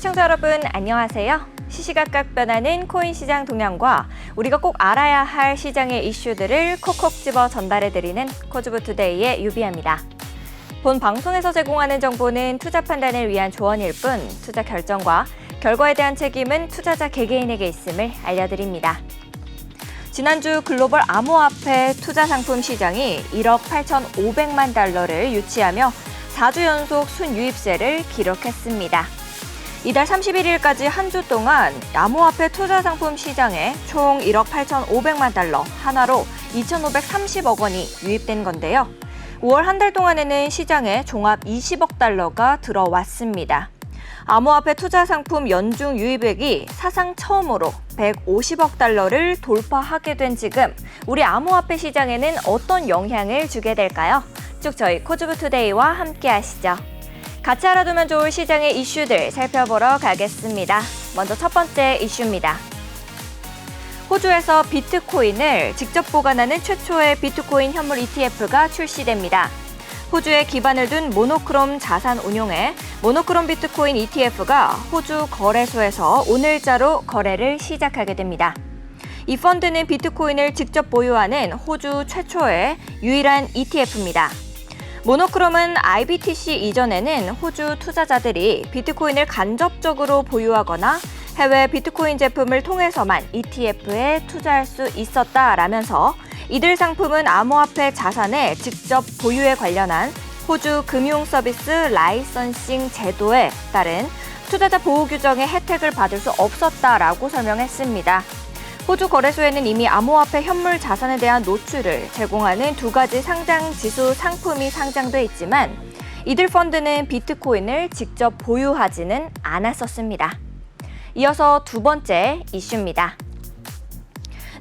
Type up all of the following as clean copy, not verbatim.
시청자 여러분 안녕하세요. 시시각각 변하는 코인 시장 동향과 우리가 꼭 알아야 할 시장의 이슈들을 콕콕 집어 전달해드리는 코즈부투데이의 유비아입니다. 본 방송에서 제공하는 정보는 투자 판단을 위한 조언일 뿐 투자 결정과 결과에 대한 책임은 투자자 개개인에게 있음을 알려드립니다. 지난주 글로벌 암호화폐 투자 상품 시장이 1억 8,500만 달러를 유치하며 4주 연속 순유입세를 기록했습니다. 이달 31일까지 한 주 동안 암호화폐 투자 상품 시장에 총 1억 8,500만 달러, 한화로 2,530억 원이 유입된 건데요. 5월 한 달 동안에는 시장에 종합 20억 달러가 들어왔습니다. 암호화폐 투자 상품 연중 유입액이 사상 처음으로 150억 달러를 돌파하게 된 지금 우리 암호화폐 시장에는 어떤 영향을 주게 될까요? 쭉 저희 코즈부투데이와 함께 하시죠. 같이 알아두면 좋을 시장의 이슈들 살펴보러 가겠습니다. 먼저 첫 번째 이슈입니다. 호주에서 비트코인을 직접 보관하는 최초의 비트코인 현물 ETF가 출시됩니다. 호주에 기반을 둔 모노크롬 자산 운용의 모노크롬 비트코인 ETF가 호주 거래소에서 오늘자로 거래를 시작하게 됩니다. 이 펀드는 비트코인을 직접 보유하는 호주 최초의 유일한 ETF입니다. 모노크롬은 IBTC 이전에는 호주 투자자들이 비트코인을 간접적으로 보유하거나 해외 비트코인 제품을 통해서만 ETF에 투자할 수 있었다라면서 이들 상품은 암호화폐 자산의 직접 보유에 관련한 호주 금융서비스 라이선싱 제도에 따른 투자자 보호 규정의 혜택을 받을 수 없었다라고 설명했습니다. 호주 거래소에는 이미 암호화폐 현물 자산에 대한 노출을 제공하는 두 가지 상장 지수 상품이 상장돼 있지만 이들 펀드는 비트코인을 직접 보유하지는 않았었습니다. 이어서 두 번째 이슈입니다.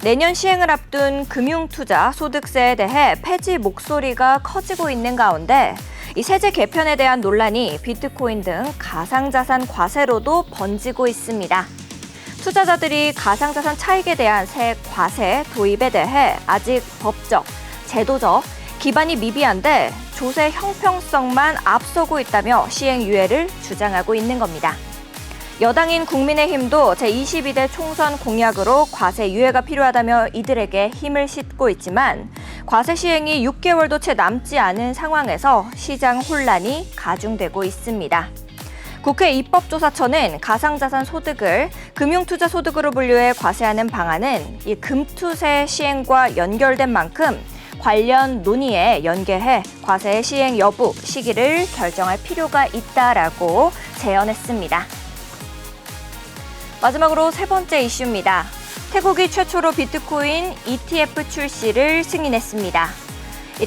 내년 시행을 앞둔 금융투자 소득세에 대해 폐지 목소리가 커지고 있는 가운데 이 세제 개편에 대한 논란이 비트코인 등 가상자산 과세로도 번지고 있습니다. 투자자들이 가상자산 차익에 대한 새 과세 도입에 대해 아직 법적, 제도적 기반이 미비한데 조세 형평성만 앞서고 있다며 시행 유예를 주장하고 있는 겁니다. 여당인 국민의힘도 제22대 총선 공약으로 과세 유예가 필요하다며 이들에게 힘을 싣고 있지만 과세 시행이 6개월도 채 남지 않은 상황에서 시장 혼란이 가중되고 있습니다. 국회 입법조사처는 가상자산 소득을 금융투자 소득으로 분류해 과세하는 방안은 이 금투세 시행과 연결된 만큼 관련 논의에 연계해 과세 시행 여부 시기를 결정할 필요가 있다라고 제언했습니다. 마지막으로 세 번째 이슈입니다. 태국이 최초로 비트코인 ETF 출시를 승인했습니다.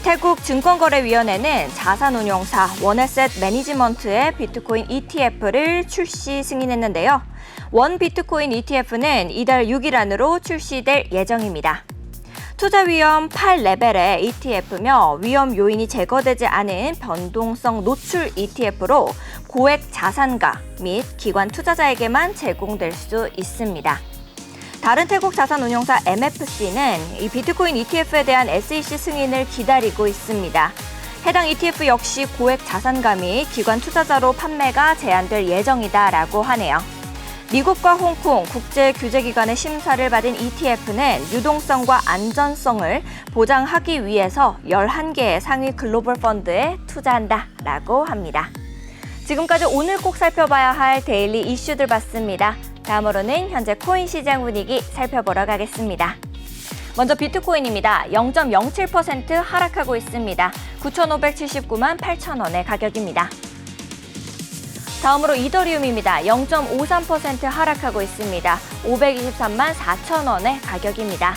태국 증권거래위원회는 자산운용사 원에셋 매니지먼트의 비트코인 ETF를 출시 승인했는데요. 원 비트코인 ETF는 이달 6일 안으로 출시될 예정입니다. 투자 위험 8레벨의 ETF며 위험 요인이 제거되지 않은 변동성 노출 ETF로 고액 자산가 및 기관 투자자에게만 제공될 수 있습니다. 다른 태국 자산운용사 MFC는 이 비트코인 ETF에 대한 SEC 승인을 기다리고 있습니다. 해당 ETF 역시 고액 자산가 및 기관 투자자로 판매가 제한될 예정이다라고 하네요. 미국과 홍콩 국제규제기관의 심사를 받은 ETF는 유동성과 안전성을 보장하기 위해서 11개의 상위 글로벌 펀드에 투자한다라고 합니다. 지금까지 오늘 꼭 살펴봐야 할 데일리 이슈들 봤습니다. 다음으로는 현재 코인 시장 분위기 살펴보러 가겠습니다. 먼저 비트코인입니다. 0.07% 하락하고 있습니다. 9,579만 8천 원의 가격입니다. 다음으로 이더리움입니다. 0.53% 하락하고 있습니다. 523만 4천 원의 가격입니다.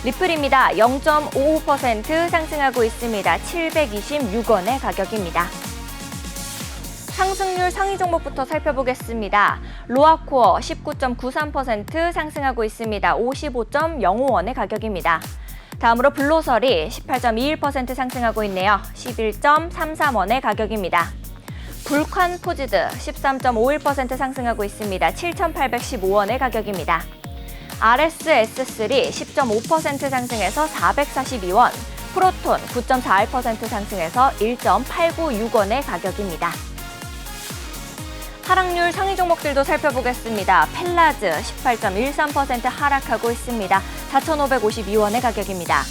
리플입니다. 0.55% 상승하고 있습니다. 726원의 가격입니다. 상승률 상위 종목부터 살펴보겠습니다. 로아코어 19.93% 상승하고 있습니다. 55.05원의 가격입니다. 다음으로 블로설이 18.21% 상승하고 있네요. 11.33원의 가격입니다. 불칸포지드 13.51% 상승하고 있습니다. 7,815원의 가격입니다. RSS3 10.5% 상승해서 442원, 프로톤 9.41% 상승해서 1.896원의 가격입니다. 하락률 상위 종목들도 살펴보겠습니다. 펠라즈 18.13% 하락하고 있습니다. 4,552원의 가격입니다.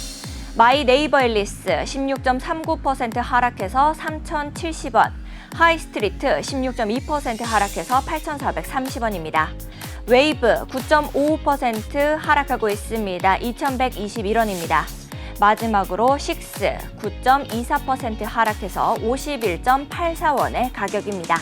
마이 네이버 앨리스 16.39% 하락해서 3,070원. 하이스트리트 16.2% 하락해서 8,430원입니다. 웨이브 9.55% 하락하고 있습니다. 2,121원입니다. 마지막으로 식스 9.24% 하락해서 51.84원의 가격입니다.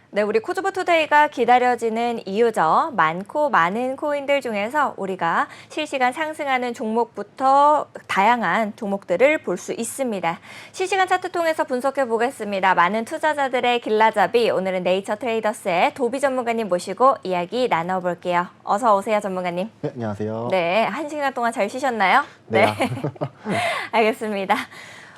네, 우리 코즈보투데이가 기다려지는 이유죠. 많고 많은 코인들 중에서 우리가 실시간 상승하는 종목부터 다양한 종목들을 볼 수 있습니다. 실시간 차트 통해서 분석해 보겠습니다. 많은 투자자들의 길라잡이, 오늘은 네이처 트레이더스의 도비 전문가님 모시고 이야기 나눠볼게요. 어서 오세요, 전문가님. 네, 안녕하세요. 네, 1시간 동안 잘 쉬셨나요? 네. 알겠습니다.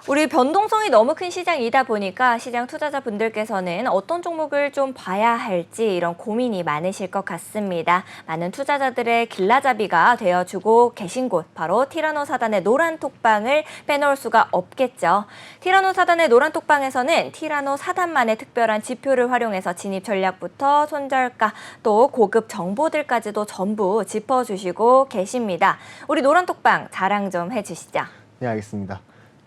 우리 변동성이 너무 큰 시장이다 보니까 시장 투자자분들께서는 어떤 종목을 좀 봐야 할지 이런 고민이 많으실 것 같습니다. 많은 투자자들의 길라잡이가 되어주고 계신 곳, 바로 티라노 사단의 노란 톡방을 빼놓을 수가 없겠죠. 티라노 사단의 노란 톡방에서는 티라노 사단만의 특별한 지표를 활용해서 진입 전략부터 손절가 또 고급 정보들까지도 전부 짚어주시고 계십니다. 우리 노란 톡방 자랑 좀 해주시죠. 네, 알겠습니다.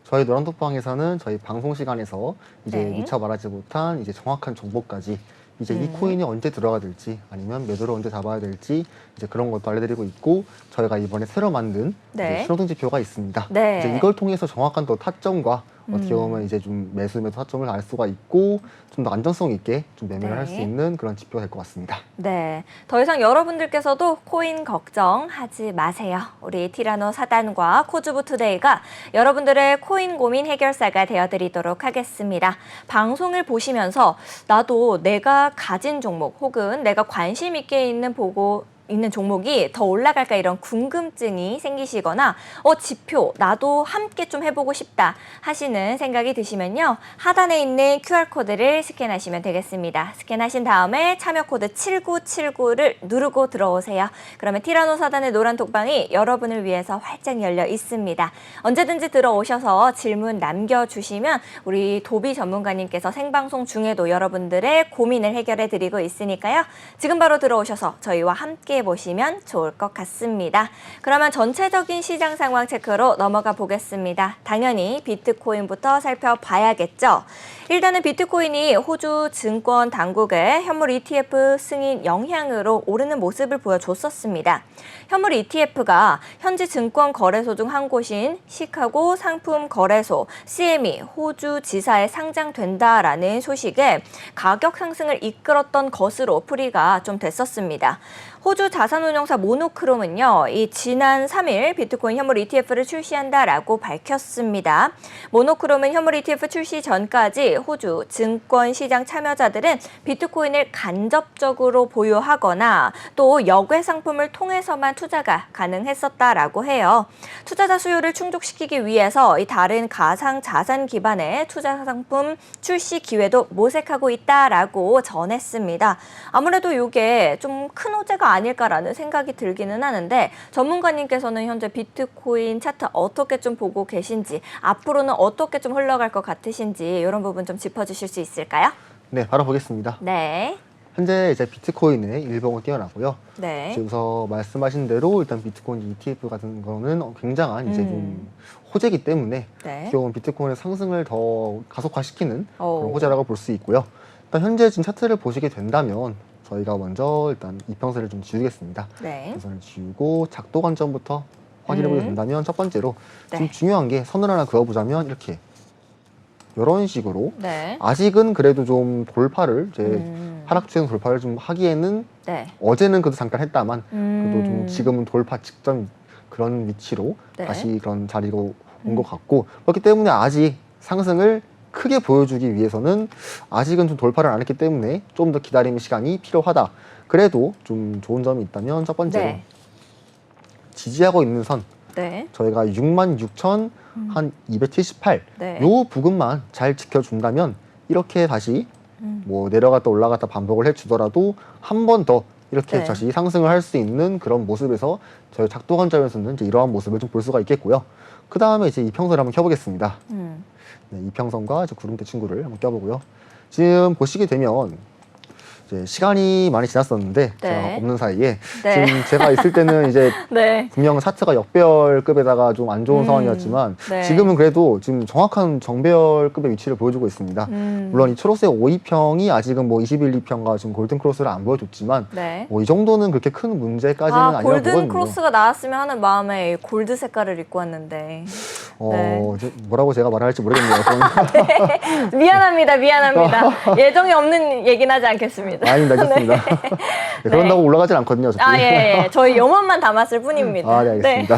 저희 노란톡방에서는 저희 방송 시간에서 이제 미처 말하지 못한 이제 정확한 정보까지 이제 이 코인이 언제 들어가야 될지 아니면 매도를 언제 잡아야 될지 이제 그런 것도 알려드리고 있고, 저희가 이번에 새로 만든 신호등 지표가 있습니다. 이제 이걸 통해서 정확한 또 타점과 어떻게 보면 이제 좀 매수 타점을 알 수가 있고 좀 더 안정성 있게 좀 매매를 할 수 있는 그런 지표가 될 것 같습니다. 네, 더 이상 여러분들께서도 코인 걱정하지 마세요. 우리 티라노 사단과 코즈보투데이가 여러분들의 코인 고민 해결사가 되어드리도록 하겠습니다. 방송을 보시면서 나도 내가 가진 종목 혹은 내가 관심 있게 있는 종목이 더 올라갈까 이런 궁금증이 생기시거나 지표 나도 함께 좀 해보고 싶다 하시는 생각이 드시면요. 하단에 있는 QR코드를 스캔하시면 되겠습니다. 스캔하신 다음에 참여 코드 7979를 누르고 들어오세요. 그러면 티라노 사단의 노란 톡방이 여러분을 위해서 활짝 열려 있습니다. 언제든지 들어오셔서 질문 남겨주시면 우리 도비 전문가님께서 생방송 중에도 여러분들의 고민을 해결해 드리고 있으니까요. 지금 바로 들어오셔서 저희와 함께 보시면 좋을 것 같습니다. 그러면 전체적인 시장 상황 체크로 넘어가 보겠습니다. 당연히 비트코인부터 살펴봐야겠죠. 일단은 비트코인이 호주 증권 당국의 현물 ETF 승인 영향으로 오르는 모습을 보여줬었습니다. 현물 ETF가 현지 증권 거래소 중 한 곳인 시카고 상품 거래소 CME 호주 지사에 상장된다라는 소식에 가격 상승을 이끌었던 것으로 풀이가 좀 됐었습니다. 호주 자산운용사 모노크롬은요, 이 지난 3일 비트코인 현물 ETF를 출시한다라고 밝혔습니다. 모노크롬은 현물 ETF 출시 전까지 호주 증권시장 참여자들은 비트코인을 간접적으로 보유하거나 또 역외 상품을 통해서만 투자가 가능했었다라고 해요. 투자자 수요를 충족시키기 위해서 이 다른 가상 자산 기반의 투자 상품 출시 기회도 모색하고 있다라고 전했습니다. 아무래도 이게 좀 큰 호재가 아닐까라는 생각이 들기는 하는데 전문가님께서는 현재 비트코인 차트 어떻게 좀 보고 계신지 앞으로는 어떻게 좀 흘러갈 것 같으신지 이런 부분 좀 짚어주실 수 있을까요? 네, 바로 보겠습니다. 네. 현재 이제 비트코인의 일봉은 뛰어나고요. 네. 지금서 말씀하신 대로 일단 비트코인 ETF 같은 거는 굉장한 이제 좀 호재이기 때문에 네. 기존 비트코인의 상승을 더 가속화시키는 오. 그런 호재라고 볼 수 있고요. 일단 현재 지금 차트를 보시게 된다면 저희가 먼저 일단 이평선을 좀 지우겠습니다. 네. 이평선을 지우고 작도 관점부터 확인해 보게 된다면 첫 번째로 네. 좀 중요한 게 선을 하나 그어보자면 이렇게 이런 식으로 네. 아직은 그래도 좀 돌파를 이제 하락 추세 돌파를 좀 하기에는 네. 어제는 그래도 잠깐 했다만 그래도 좀 음. 지금은 돌파 직전 그런 위치로 네. 다시 그런 자리로 온 것 같고 그렇기 때문에 아직 상승을 크게 보여주기 위해서는 아직은 좀 돌파를 안 했기 때문에 좀 더 기다림의 시간이 필요하다. 그래도 좀 좋은 점이 있다면 첫 번째로 네. 지지하고 있는 선 네. 저희가 66,278 네. 요 부근만 잘 지켜준다면 이렇게 다시 뭐 내려갔다 올라갔다 반복을 해주더라도 한 번 더 이렇게 네. 다시 상승을 할 수 있는 그런 모습에서 저희 작도 관점에서는 이제 이러한 모습을 좀 볼 수가 있겠고요. 그 다음에 이제 이평선을 한번 켜보겠습니다. 네, 이평선과 이제 구름대 친구를 한번 껴보고요. 지금 보시게 되면 이제 시간이 많이 지났었는데 네. 제가 없는 사이에 네. 지금 제가 있을 때는 이제 네. 분명 차트가 역배열급에다가 좀 안 좋은 상황이었지만 네. 지금은 그래도 지금 정확한 정배열급의 위치를 보여주고 있습니다. 물론 이 초록색 5,2평이 아직은 뭐 21, 2평과 지금 골든 크로스를 안 보여줬지만 네. 뭐 이 정도는 그렇게 큰 문제까지는 아니라고 골든 보거든요. 크로스가 나왔으면 하는 마음에 골드 색깔을 입고 왔는데 네. 이제 뭐라고 제가 말을 할지 모르겠네요. 미안합니다. 예정이 없는 얘기는 하지 않겠습니다. 아닙니다, 알겠습니다. 네, 그런다고 올라가진 않거든요. 어차피. 아, 예. 저희 영혼만 담았을 뿐입니다. 아, 네, 알겠습니다.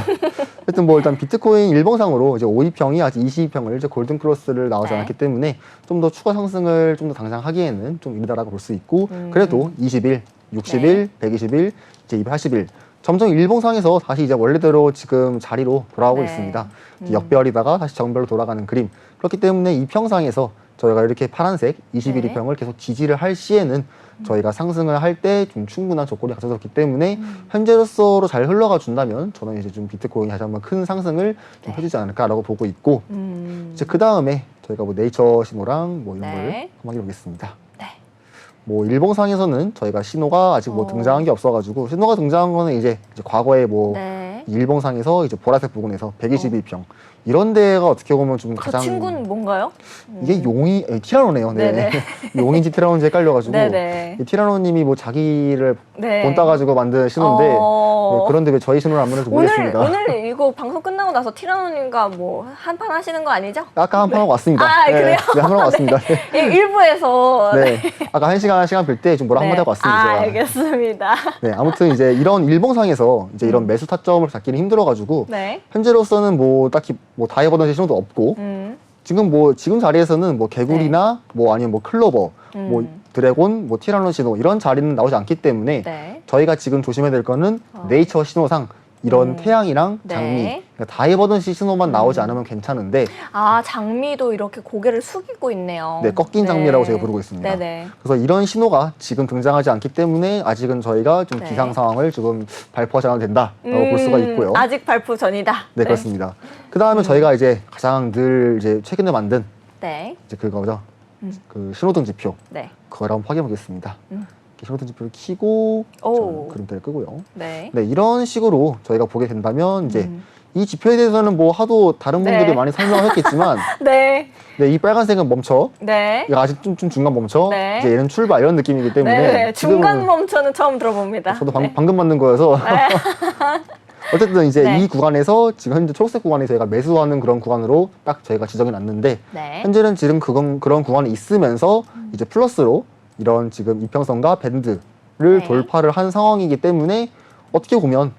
하여튼 뭐 일단 비트코인 일봉상으로 이제 5,2평이 아직 22평을 이제 골든 크로스를 나오지 네. 않았기 때문에 좀 더 추가 상승을 좀 더 당장하기에는 좀 이르다라고 볼 수 있고 그래도 20일, 60일, 120일, 이제 280일 점점 일봉상에서 다시 이제 원래대로 지금 자리로 돌아오고 네. 있습니다. 역배열이다가 다시 정배로 돌아가는 그림. 그렇기 때문에 이 평상에서 저희가 이렇게 파란색 21, 네. 2평을 계속 지지를 할 시에는 저희가 상승을 할 때 좀 충분한 조건이 갖춰졌기 때문에 현재로서로 잘 흘러가 준다면 저는 이제 좀 비트코인이 다시 한번 큰 상승을 좀 네. 해주지 않을까라고 보고 있고 이제 그 다음에 저희가 뭐 네이처 신호랑 뭐 이런 네. 걸 한번 확인해보겠습니다. 네. 뭐 일봉상에서는 저희가 신호가 아직 뭐 등장한 게 없어가지고 신호가 등장한 거는 이제 과거에 뭐 네. 일봉상에서 이제 보라색 부분에서 122평 이런 데가 어떻게 보면 좀 저 가장 친구는 뭔가요? 이게 티라노네요. 네. 네네. 용인지 티라노인지 헷갈려가지고 네네. 이 티라노님이 뭐 자기를 네. 본 따가지고 만든 신호인데 네, 그런데 왜 저희 신호를 안 보는지 모르겠습니다. 오늘 이거 방송 끝나고 나서 티라노님과 뭐 한판 하시는 거 아니죠? 아까 한 판 하고 왔습니다. 아, 그래요? 네, 한 판 하고 왔습니다. 예, 일부에서 네. 아까 한 시간 빌 때 좀 뭐라 한마디 하고 왔습니다. 아, 제가. 알겠습니다. 네, 아무튼 이제 이런 일봉상에서 이제 이런 매수 타점을 잡기는 힘들어가지고 네. 현재로서는 뭐 딱히 뭐 다이버던시 신호도 없고 지금 자리에서는 뭐 개구리나 뭐 아니면 뭐 클로버, 뭐 드래곤, 뭐 티라노 신호 이런 자리는 나오지 않기 때문에 네. 저희가 지금 조심해야 될 거는 네이처 신호상 이런 태양이랑 장미, 네. 그러니까 다이버던시 신호만 나오지 않으면 괜찮은데 아, 장미도 이렇게 고개를 숙이고 있네요. 네, 꺾인 장미라고 제가 부르고 있습니다. 네네. 그래서 이런 신호가 지금 등장하지 않기 때문에 아직은 저희가 좀 네. 기상 상황을 조금 발표하지 않아도 된다라고 볼 수가 있고요. 아직 발표 전이다. 네, 그렇습니다. 그 다음에 저희가 이제 가장 늘 이제 최근에 만든 네. 이제 그거죠. 그 신호등 지표. 네. 그걸 한번 확인해 보겠습니다. 신호등 지표를 켜고 오. 그림대를 끄고요. 네. 네, 이런 식으로 저희가 보게 된다면 이제 이 지표에 대해서는 뭐 하도 다른 분들이 네. 많이 설명을 했겠지만 네. 네, 이 빨간색은 멈춰. 네. 이거 아직 좀 중간 멈춰. 네. 이제 얘는 출발 이런 느낌이기 때문에 네. 중간 지금은 멈춰는 처음 들어봅니다. 저도 네. 방금 만든 거여서 어쨌든 이제 네. 이 구간에서 지금 현재 초록색 구간이 저희가 매수하는 그런 구간으로 딱 저희가 지정해 놨는데 네. 현재는 지금 그런 구간이 있으면서 이제 플러스로 이런 지금 이평선과 밴드를 네. 돌파를 한 상황이기 때문에 어떻게 보면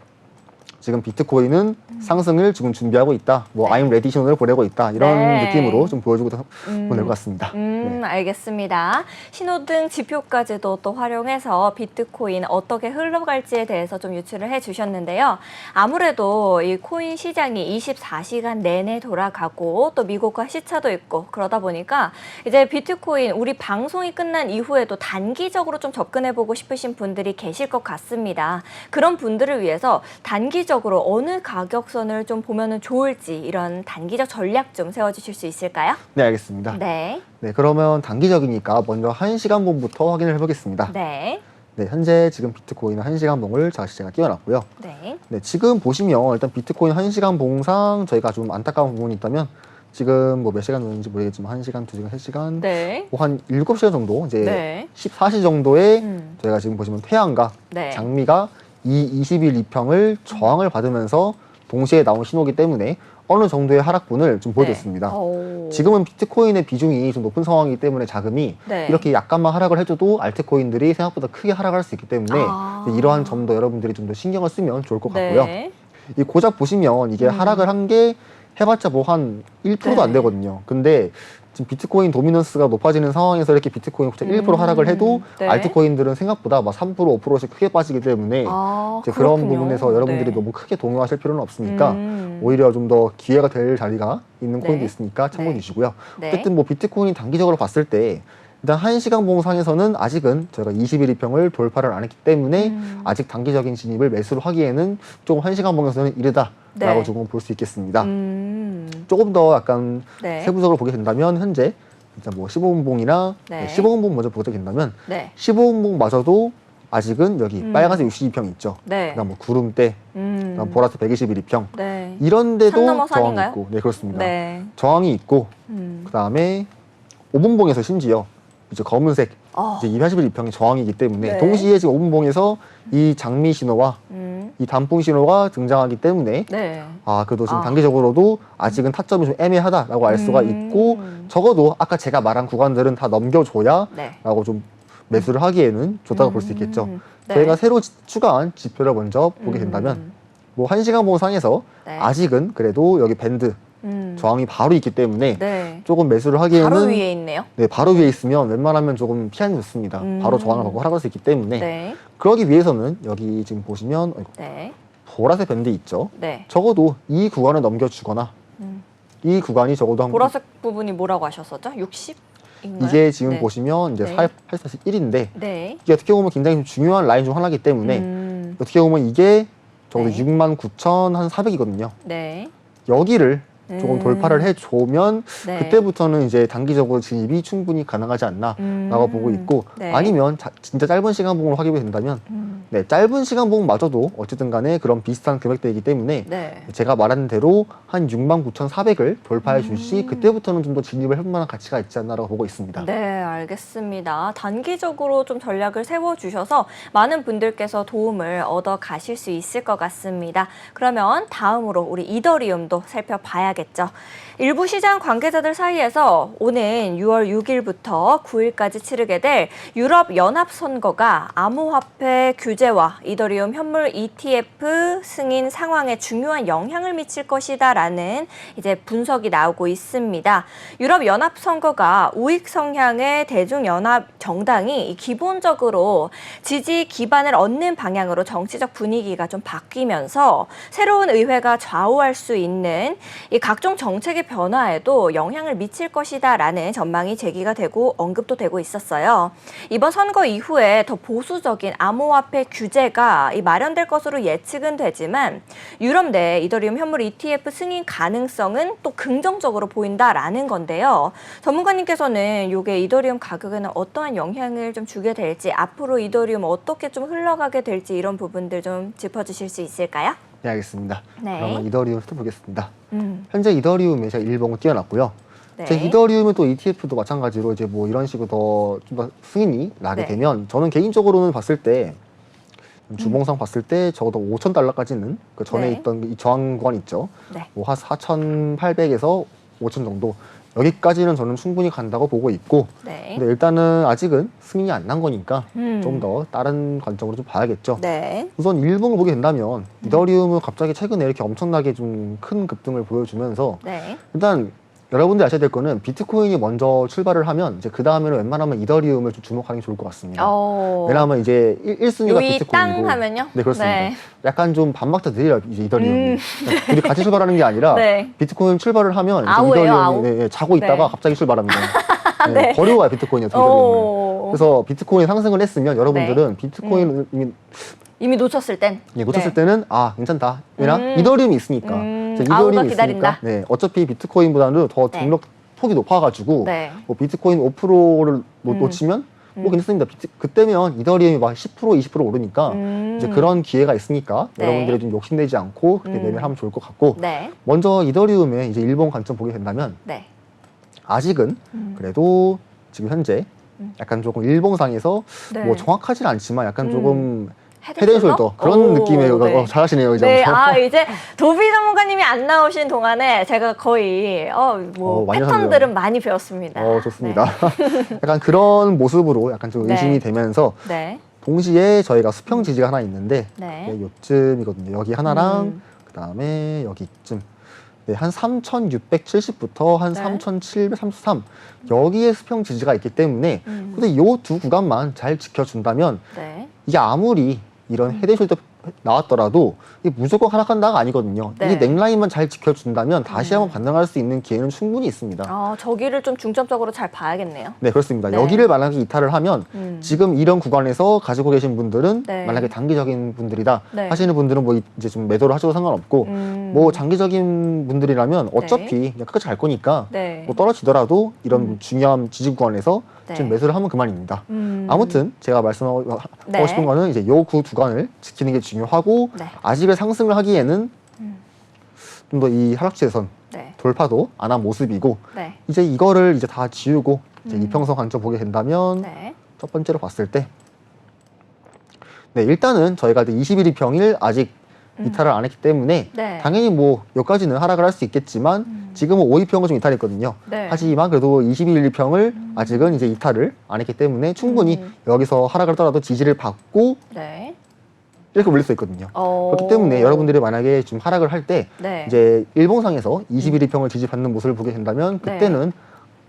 지금 비트코인은 상승을 지금 준비하고 있다. 뭐 I'm ready 신호를 보내고 있다. 이런 네. 느낌으로 좀 보여주고 보낼 것 같습니다. 네. 알겠습니다. 신호등 지표까지도 또 활용해서 비트코인 어떻게 흘러갈지에 대해서 좀 유추를 해주셨는데요. 아무래도 이 코인 시장이 24시간 내내 돌아가고 또 미국과 시차도 있고 그러다 보니까 이제 비트코인 우리 방송이 끝난 이후에도 단기적으로 좀 접근해보고 싶으신 분들이 계실 것 같습니다. 그런 분들을 위해서 단기적으로 어느 가격선을 좀 보면은 좋을지 이런 단기적 전략 좀 세워주실 수 있을까요? 네, 알겠습니다. 네. 네, 그러면 단기적이니까 먼저 1시간 봉부터 확인을 해보겠습니다. 네. 네, 현재 지금 비트코인 1시간 봉을 제가 띄워놨고요. 네. 네, 지금 보시면 일단 비트코인 1시간 봉상 저희가 좀 안타까운 부분이 있다면 지금 뭐 몇 시간 됐는지 모르겠지만 1시간, 2시간, 3시간 네. 뭐 한 7시간 정도 이제 네. 14시 정도에 음. 저희가 지금 보시면 태양과 네. 장미가 이 20일 이평을 저항을 받으면서 동시에 나온 신호기 때문에 어느 정도의 하락분을 좀 보여줬습니다. 오. 지금은 비트코인의 비중이 좀 높은 상황이기 때문에 자금이 네. 이렇게 약간만 하락을 해줘도 알트코인들이 생각보다 크게 하락할 수 있기 때문에 아. 이러한 점도 여러분들이 좀 더 신경을 쓰면 좋을 것 같고요. 네. 이 고작 보시면 이게 하락을 한 게 해봤자 뭐 한 1%도 안 네. 되거든요. 근데 지금 비트코인 도미넌스가 높아지는 상황에서 이렇게 비트코인 고작 1% 하락을 해도 네. 알트코인들은 생각보다 막 3%, 5%씩 크게 빠지기 때문에 아, 이제 그런 그렇군요. 부분에서 여러분들이 네. 너무 크게 동요하실 필요는 없으니까 음. 오히려 좀 더 기회가 될 자리가 있는 네. 코인도 있으니까 참고해 네. 주시고요. 네. 어쨌든 뭐 비트코인 단기적으로 봤을 때 일단 1시간 봉상에서는 아직은 저희가 20일 이평을 돌파를 안 했기 때문에 아직 단기적인 진입을 매수를 하기에는 조금 1시간 봉에서는 이르다라고 네. 조금 볼 수 있겠습니다. 음. 조금 더 약간 네. 세부적으로 보게 된다면 현재 일단 뭐 15분봉이나 네. 15분봉 먼저 보게 된다면 네. 15분봉마저도 아직은 여기 빨간색 62평 있죠. 네. 그다음 뭐 구름대, 그다음 보라색 121이평 네. 이런 산 데도 넘어 저항이 산인가요? 있고, 네 그렇습니다. 네. 저항이 있고 음. 그다음에 5분봉에서 심지어 이제 검은색 어. 이제 281평이 저항이기 때문에 네. 동시에 지금 5분봉에서 이 장미 신호와 음. 이 단풍 신호가 등장하기 때문에 네. 아 그래도 지금 아. 단기적으로도 아직은 타점이 좀 애매하다라고 알 수가 있고 적어도 아까 제가 말한 구간들은 다 넘겨줘야라고 네. 좀 매수를 하기에는 좋다고 볼 수 있겠죠. 네. 저희가 새로 추가한 지표를 먼저 보게 된다면 뭐 1시간 봉상에서 네. 아직은 그래도 여기 밴드 저항이 바로 있기 때문에 네. 조금 매수를 하기에는 바로 위에 있네요. 네, 바로 위에 있으면 웬만하면 조금 피하는 게 좋습니다. 바로 저항을 받고 하락할 수 있기 때문에 네. 그러기 위해서는 여기 지금 보시면 어이구, 네. 보라색 밴드 있죠. 네. 적어도 이 구간을 넘겨주거나 이 구간이 적어도 한 보라색 부분이 뭐라고 하셨었죠? 60? 인가요? 이게 지금 네. 보시면 이제 네. 841인데 네. 이게 어떻게 보면 굉장히 좀 중요한 라인 중 하나이기 때문에 어떻게 보면 이게 적어도 네. 69,400이거든요. 네. 여기를 조금 돌파를 해주면 네. 그때부터는 이제 단기적으로 진입이 충분히 가능하지 않나라고 보고 있고 네. 아니면 진짜 짧은 시간 봉으로 확인이 된다면 네, 짧은 시간 봉마저도 어쨌든 간에 그런 비슷한 금액대이기 때문에 네. 제가 말한 대로 한 69,400을 돌파해 줄 시 그때부터는 좀 더 진입을 해볼 만한 가치가 있지 않나라고 보고 있습니다. 네, 알겠습니다. 단기적으로 좀 전략을 세워주셔서 많은 분들께서 도움을 얻어 가실 수 있을 것 같습니다. 그러면 다음으로 우리 이더리움도 살펴봐야겠죠. 일부 시장 관계자들 사이에서 오는 6월 6일부터 9일까지 치르게 될 유럽 연합 선거가 암호화폐 규제와 이더리움 현물 ETF 승인 상황에 중요한 영향을 미칠 것이다라는 이제 분석이 나오고 있습니다. 유럽 연합 선거가 우익 성향의 대중연합 정당이 기본적으로 지지 기반을 얻는 방향으로 정치적 분위기가 좀 바뀌면서 새로운 의회가 좌우할 수 있는 이 각종 정책의 변화에도 영향을 미칠 것이다라는 전망이 제기가 되고 언급도 되고 있었어요. 이번 선거 이후에 더 보수적인 암호화폐 규제가 마련될 것으로 예측은 되지만 유럽 내 이더리움 현물 ETF 승인 가능성은 또 긍정적으로 보인다라는 건데요. 전문가님께서는 이게 이더리움 가격에는 어떠한 영향을 좀 주게 될지 앞으로 이더리움 어떻게 좀 흘러가게 될지 이런 부분들 좀 짚어주실 수 있을까요? 네, 알겠습니다. 네. 그러면 이더리움 훑어보겠습니다. 음. 현재 이더리움에 제가 일봉을 띄워놨고요. 네. 제 이더리움의 또 ETF도 마찬가지로 이제 뭐 이런 식으로 좀 더 승인이 나게 네. 되면 저는 개인적으로는 봤을 때 주봉상 봤을 때 적어도 5,000달러까지는 그 전에 네. 있던 이 저항 구간 있죠. 네. 뭐 한 4,800에서 5,000 정도 여기까지는 저는 충분히 간다고 보고 있고 네. 근데 일단은 아직은 승인이 안 난 거니까 음. 좀 더 다른 관점으로 좀 봐야겠죠. 네. 우선 일봉을 보게 된다면 이더리움은 갑자기 최근에 이렇게 엄청나게 좀 큰 급등을 보여주면서 네. 일단 여러분들이 아셔야 될 거는 비트코인이 먼저 출발을 하면 이제 그 다음에는 웬만하면 이더리움을 좀 주목하는 게 좋을 것 같습니다. 왜냐하면 이제 1순위가 요이 비트코인이고 땅 하면요? 네, 그렇습니다. 네. 약간 좀 반박자 느려요, 이제 이더리움이. 둘이 같이 출발하는 게 아니라 네. 비트코인 출발을 하면 이제 아우예요, 이더리움이 아우. 네, 자고 있다가 네. 갑자기 출발합니다. 네, 네. 버려와요, 비트코인이 어떻게 이더리움을. 오. 그래서 비트코인이 상승을 했으면 여러분들은 비트코인을 이미 놓쳤을 땐. 놓쳤을 네. 때는 아 괜찮다. 왜냐 이더리움이 있으니까. 아우가 이더리움이 기다린다. 있으니까. 네, 어차피 비트코인보다는 더 네. 등록 폭이 높아가지고 네. 뭐 비트코인 5%를 놓치면 뭐 괜찮습니다. 그때면 이더리움이 막 10% 20% 오르니까 이제 그런 기회가 있으니까 네. 여러분들이 좀 욕심내지 않고 그렇게 매매를 하면 좋을 것 같고 네. 먼저 이더리움의 이제 일본 관점 보게 된다면 네. 아직은 그래도 지금 현재 약간 조금 일봉상에서 네. 뭐 정확하진 않지만 약간 조금 헤드숄더? 헤드앤숄더 그런 오, 느낌이에요. 네. 잘하시네요, 이제. 네, 이제 도비 전문가님이 안 나오신 동안에 제가 거의 많이 패턴들은 많이 배웠습니다. 좋습니다. 약간 그런 모습으로 약간 좀 네. 의심이 되면서 네. 동시에 저희가 수평 지지가 하나 있는데 네. 네, 요쯤이거든요. 여기 하나랑 그다음에 여기쯤. 네, 한 3,670부터 한 네. 3,733 여기에 수평 지지가 있기 때문에 근데 이 두 구간만 잘 지켜준다면 네. 이게 아무리 이런 헤드숄더 나왔더라도 이게 무조건 하락한다가 아니거든요. 네. 이게 넥라인만 잘 지켜준다면 다시 한번 반등할 수 있는 기회는 충분히 있습니다. 저기를 좀 중점적으로 잘 봐야겠네요. 네, 그렇습니다. 네. 여기를 만약에 이탈을 하면 지금 이런 구간에서 가지고 계신 분들은 네. 만약에 단기적인 분들이다 네. 하시는 분들은 뭐 이제 좀 매도를 하셔도 상관없고 뭐 장기적인 분들이라면 어차피 그냥 끝까지 갈 거니까 네. 뭐 떨어지더라도 이런 중요한 지지 구간에서 네. 좀 매수를 하면 그만입니다. 아무튼 제가 말씀하고 네. 싶은 거는 이제 요 구간을 지키는 게 중요하고 네. 아직은 상승을 하기에는 좀 더 이 하락지대선 네. 돌파도 안 한 모습이고 네. 이제 이거를 이제 다 지우고 이제 이평선 관점 보게 된다면 네. 첫 번째로 봤을 때 네, 일단은 저희가 21일 평일 아직 이탈을 안 했기 때문에 네. 당연히 뭐 여기까지는 하락을 할 수 있겠지만 지금은 5일평을 좀 이탈했거든요. 네. 하지만 그래도 21일평을 아직은 이제 이탈을 안 했기 때문에 충분히 여기서 하락을 하더라도 지지를 받고 네. 이렇게 올릴 수 있거든요. 그렇기 때문에 여러분들이 만약에 좀 하락을 할 때 네. 이제 일봉상에서 21일평을 지지받는 모습을 보게 된다면 그때는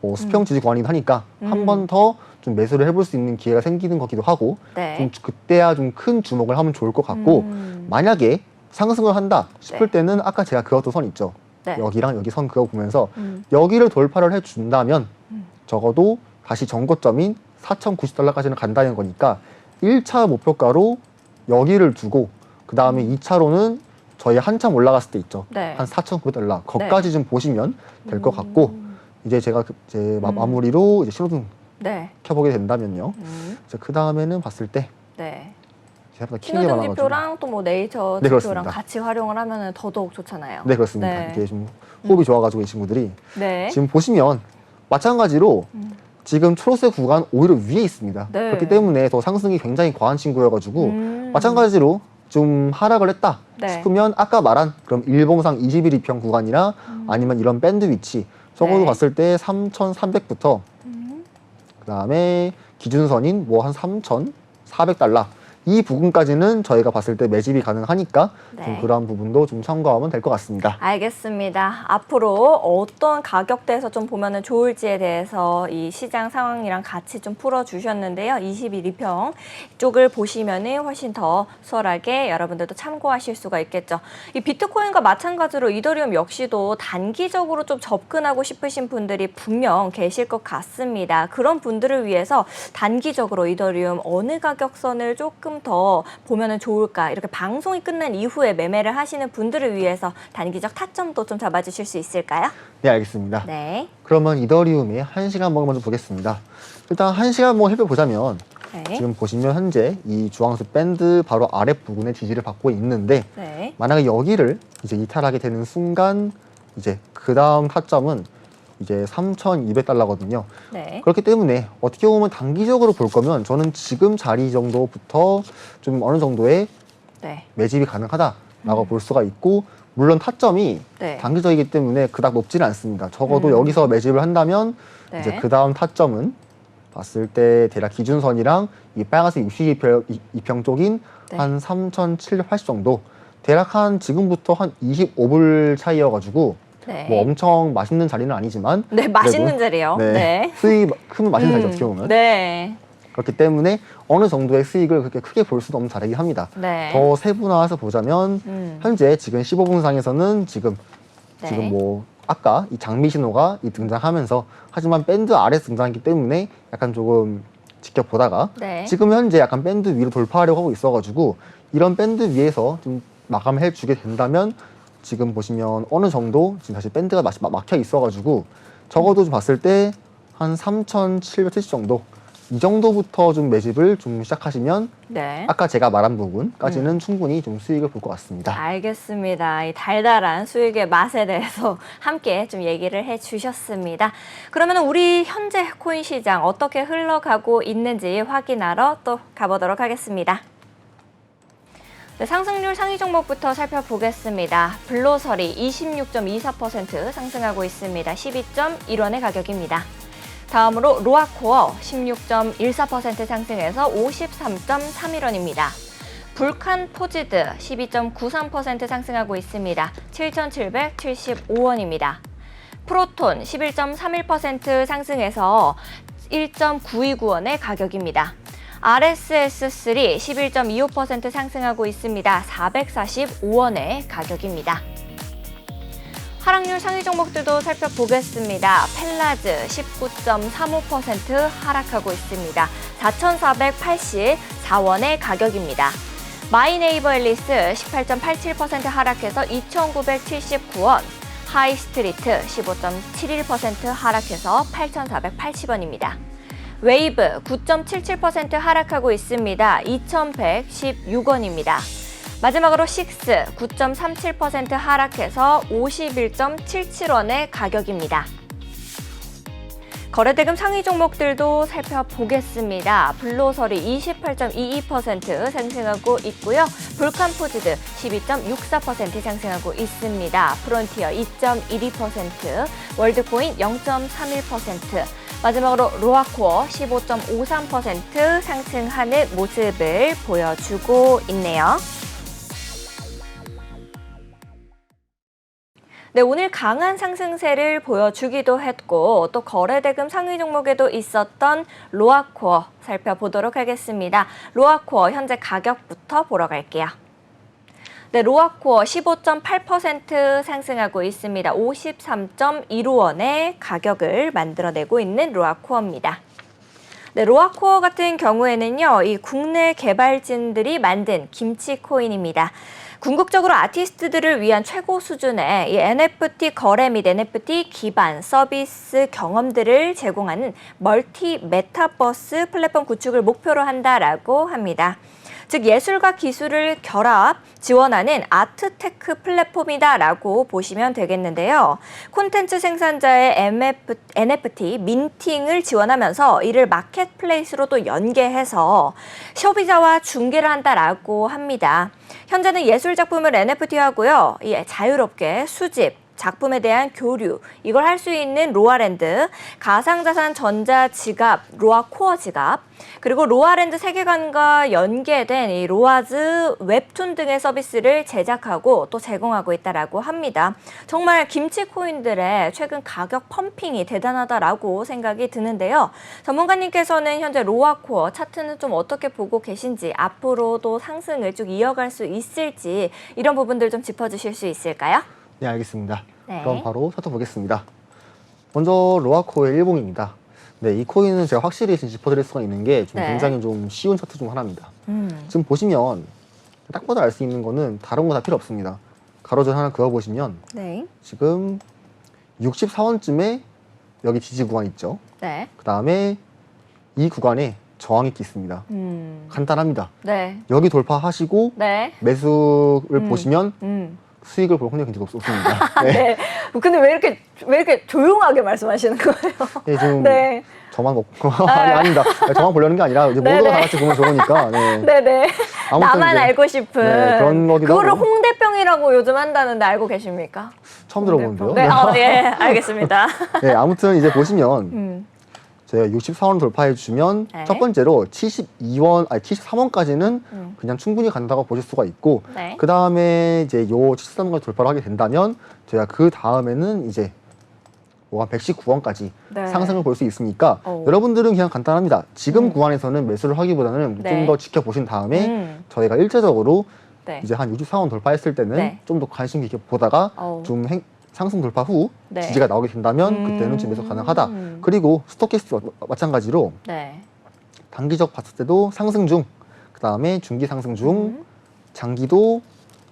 뭐 수평 지지 구간이긴 하니까 한 번 더 좀 매수를 해볼 수 있는 기회가 생기는 거기도 하고 네. 좀 그때야 좀 큰 주목을 하면 좋을 것 같고 만약에 상승을 한다 싶을 네. 때는 아까 제가 그것도 선 있죠. 네. 여기랑 여기 선 그거 보면서 여기를 돌파를 해준다면 적어도 다시 정고점인 4,090달러까지는 간다는 거니까 1차 목표가로 여기를 두고 그 다음에 2차로는 저희 한참 올라갔을 때 있죠. 네. 한 4,900달러. 거기까지 좀 보시면 될 것 같고 이제 제가 제 마무리로 이제 신호등 네. 켜보게 된다면요. 그 다음에는 봤을 때 네. 생각보다 키는 게 신호등 많아가지고. 지표랑 또 뭐 네이처 네, 지표랑 그렇습니다. 같이 활용을 하면 더더욱 좋잖아요. 네, 그렇습니다. 네. 이게 좀 호흡이 좋아가지고 이 친구들이 네. 지금 보시면 마찬가지로 지금 초록색 구간 오히려 위에 있습니다. 네. 그렇기 때문에 더 상승이 굉장히 과한 친구여가지고 마찬가지로 좀 하락을 했다 네. 싶으면 아까 말한 그럼 일봉상 21 2평 구간이나 아니면 이런 밴드 위치 적어도 네. 봤을 때 3,300부터 그 다음에 기준선인 뭐 한 3,400달러 이 부분까지는 저희가 봤을 때 매집이 가능하니까 네. 좀 그러한 부분도 좀 참고하면 될 것 같습니다. 알겠습니다. 앞으로 어떤 가격대에서 좀 보면 좋을지에 대해서 이 시장 상황이랑 같이 좀 풀어주셨는데요. 21일평 쪽을 보시면은 훨씬 더 수월하게 여러분들도 참고하실 수가 있겠죠. 이 비트코인과 마찬가지로 이더리움 역시도 단기적으로 좀 접근하고 싶으신 분들이 분명 계실 것 같습니다. 그런 분들을 위해서 단기적으로 이더리움 어느 가격선을 조금 더 보면은 좋을까 이렇게 방송이 끝난 이후에 매매를 하시는 분들을 위해서 단기적 타점도 좀 잡아주실 수 있을까요? 네, 알겠습니다. 네. 그러면 이더리움의 1시간 한번 먼저 보겠습니다. 일단 1시간 한번 해보자면 네. 지금 보시면 현재 이 주황색 밴드 바로 아랫부분에 지지를 받고 있는데 네. 만약에 여기를 이제 이탈하게 되는 순간 이제 그 다음 타점은 이제 3,200달러거든요. 네. 그렇기 때문에 어떻게 보면 단기적으로 볼 거면 저는 지금 자리 정도부터 좀 어느 정도의 네. 매집이 가능하다라고 볼 수가 있고 물론 타점이 네. 단기적이기 때문에 그닥 높지는 않습니다. 적어도 음. 여기서 매집을 한다면 네. 이제 그 다음 타점은 봤을 때 대략 기준선이랑 이 빨간색 62평 쪽인 네. 한 3,780 정도 대략 한 지금부터 한 25불 차이여가지고 네. 뭐 엄청 맛있는 자리는 아니지만 네, 맛있는 그래도 자리요. 네, 네. 수익 큰 맛있는 자리죠 어떻게 보면 네. 그렇기 때문에 어느 정도의 수익을 그렇게 크게 볼 수도 없는 자리이긴 합니다. 네. 더 세분화해서 보자면 현재 지금 15분상에서는 지금 네. 지금 뭐 아까 이 장미 신호가 등장하면서 하지만 밴드 아래에서 등장했기 때문에 약간 조금 지켜보다가 네. 지금 현재 약간 밴드 위로 돌파하려고 하고 있어가지고 이런 밴드 위에서 좀 마감을 해주게 된다면 지금 보시면 어느 정도 지금 다시 밴드가 막혀 있어가지고 적어도 좀 봤을 때 한 3,770 정도 이 정도부터 좀 매집을 좀 시작하시면 네. 아까 제가 말한 부분까지는 충분히 좀 수익을 볼 것 같습니다. 알겠습니다. 이 달달한 수익의 맛에 대해서 함께 좀 얘기를 해주셨습니다. 그러면 우리 현재 코인 시장 어떻게 흘러가고 있는지 확인하러 또 가보도록 하겠습니다. 네, 상승률 상위 종목부터 살펴보겠습니다. 블로설이 26.24% 상승하고 있습니다. 12.1원의 가격입니다. 다음으로 로아코어 16.14% 상승해서 53.31원입니다. 불칸포지드 12.93% 상승하고 있습니다. 7,775원입니다. 프로톤 11.31% 상승해서 1.929원의 가격입니다. RSS3 11.25% 상승하고 있습니다. 445원의 가격입니다. 하락률 상위 종목들도 살펴보겠습니다. 펠라즈 19.35% 하락하고 있습니다. 4,484원의 가격입니다. 마이네이버 앨리스 18.87% 하락해서 2,979원, 하이스트리트 15.71% 하락해서 8,480원입니다. 웨이브 9.77% 하락하고 있습니다. 2,116원입니다. 마지막으로 식스 9.37% 하락해서 51.77원의 가격입니다. 거래대금 상위 종목들도 살펴보겠습니다. 블로설이 28.22% 상승하고 있고요. 불칸포지드 12.64% 상승하고 있습니다. 프론티어 2.12%, 월드코인 0.31%, 마지막으로 로아코어 15.53% 상승하는 모습을 보여주고 있네요. 네, 오늘 강한 상승세를 보여주기도 했고 또 거래대금 상위 종목에도 있었던 로아코어 살펴보도록 하겠습니다. 로아코어 현재 가격부터 보러 갈게요. 네, 로아코어 15.8% 상승하고 있습니다. 53.15원의 가격을 만들어내고 있는 로아코어입니다. 네, 로아코어 같은 경우에는요, 이 국내 개발진들이 만든 김치 코인입니다. 궁극적으로 아티스트들을 위한 최고 수준의 이 NFT 거래 및 NFT 기반 서비스 경험들을 제공하는 멀티 메타버스 플랫폼 구축을 목표로 한다라고 합니다. 즉 예술과 기술을 결합, 지원하는 아트테크 플랫폼이다라고 보시면 되겠는데요. 콘텐츠 생산자의 NFT 민팅을 지원하면서 이를 마켓플레이스로 또 연계해서 소비자와 중개를 한다라고 합니다. 현재는 예술 작품을 NFT하고요. 자유롭게 수집, 작품에 대한 교류, 이걸 할 수 있는 로아랜드, 가상자산 전자지갑, 로아코어 지갑, 그리고 로아랜드 세계관과 연계된 이 로아즈 웹툰 등의 서비스를 제작하고 또 제공하고 있다라고 합니다. 정말 김치 코인들의 최근 가격 펌핑이 대단하다라고 생각이 드는데요. 전문가님께서는 현재 로아코어 차트는 좀 어떻게 보고 계신지, 앞으로도 상승을 쭉 이어갈 수 있을지 이런 부분들 좀 짚어주실 수 있을까요? 네, 알겠습니다. 네. 그럼 바로 살펴보겠습니다. 먼저 로아코어의 일봉입니다. 네, 이 코인은 제가 확실히 짚어드릴 수가 있는 게 좀 네. 굉장히 좀 쉬운 차트 중 하나입니다. 지금 보시면 딱 봐도 알 수 있는 거는 다른 거 다 필요 없습니다. 가로줄 하나 그어보시면 네. 지금 64원쯤에 여기 지지 구간 있죠. 네. 그 다음에 이 구간에 저항이 있습니다. 간단합니다. 네. 여기 돌파하시고 네. 매수를 보시면 수익을 볼 확률이 굉장히 높습니다. 네. 네. 근데 왜 이렇게 조용하게 말씀하시는 거예요? 네, 좀 네. 저만 먹고 아닙니다. 저만 보려는 게 아니라 이제 모두가 다 같이 보면 좋으니까. 네. 네네. 나만 이제, 알고 싶은. 네, 그런 거기도 그거를 하고. 홍대병이라고 요즘 한다는데 알고 계십니까? 처음 들어보는데요. 네, 예, 알겠습니다. 네, 아무튼 이제 보시면 저희가 64원 돌파해 주면 네. 첫 번째로 73원까지는 그냥 충분히 간다고 보실 수가 있고 네. 그 다음에 이제 요 73원까지 돌파를 하게 된다면 저희가 그 다음에는 이제 한 119원까지 네. 상승을 볼 수 있으니까 오. 여러분들은 그냥 간단합니다. 지금 구간에서는 매수를 하기보다는 네. 좀 더 지켜보신 다음에 저희가 일차적으로 네. 이제 한 64원 돌파했을 때는 네. 좀 더 관심 있게 보다가 오. 좀 상승 돌파 후 네. 지지가 나오게 된다면 그때는 좀 매수 가능하다. 그리고 스토캐스트 마찬가지로 네. 단기적 봤을 때도 상승 중, 그 다음에 중기 상승 중, 장기도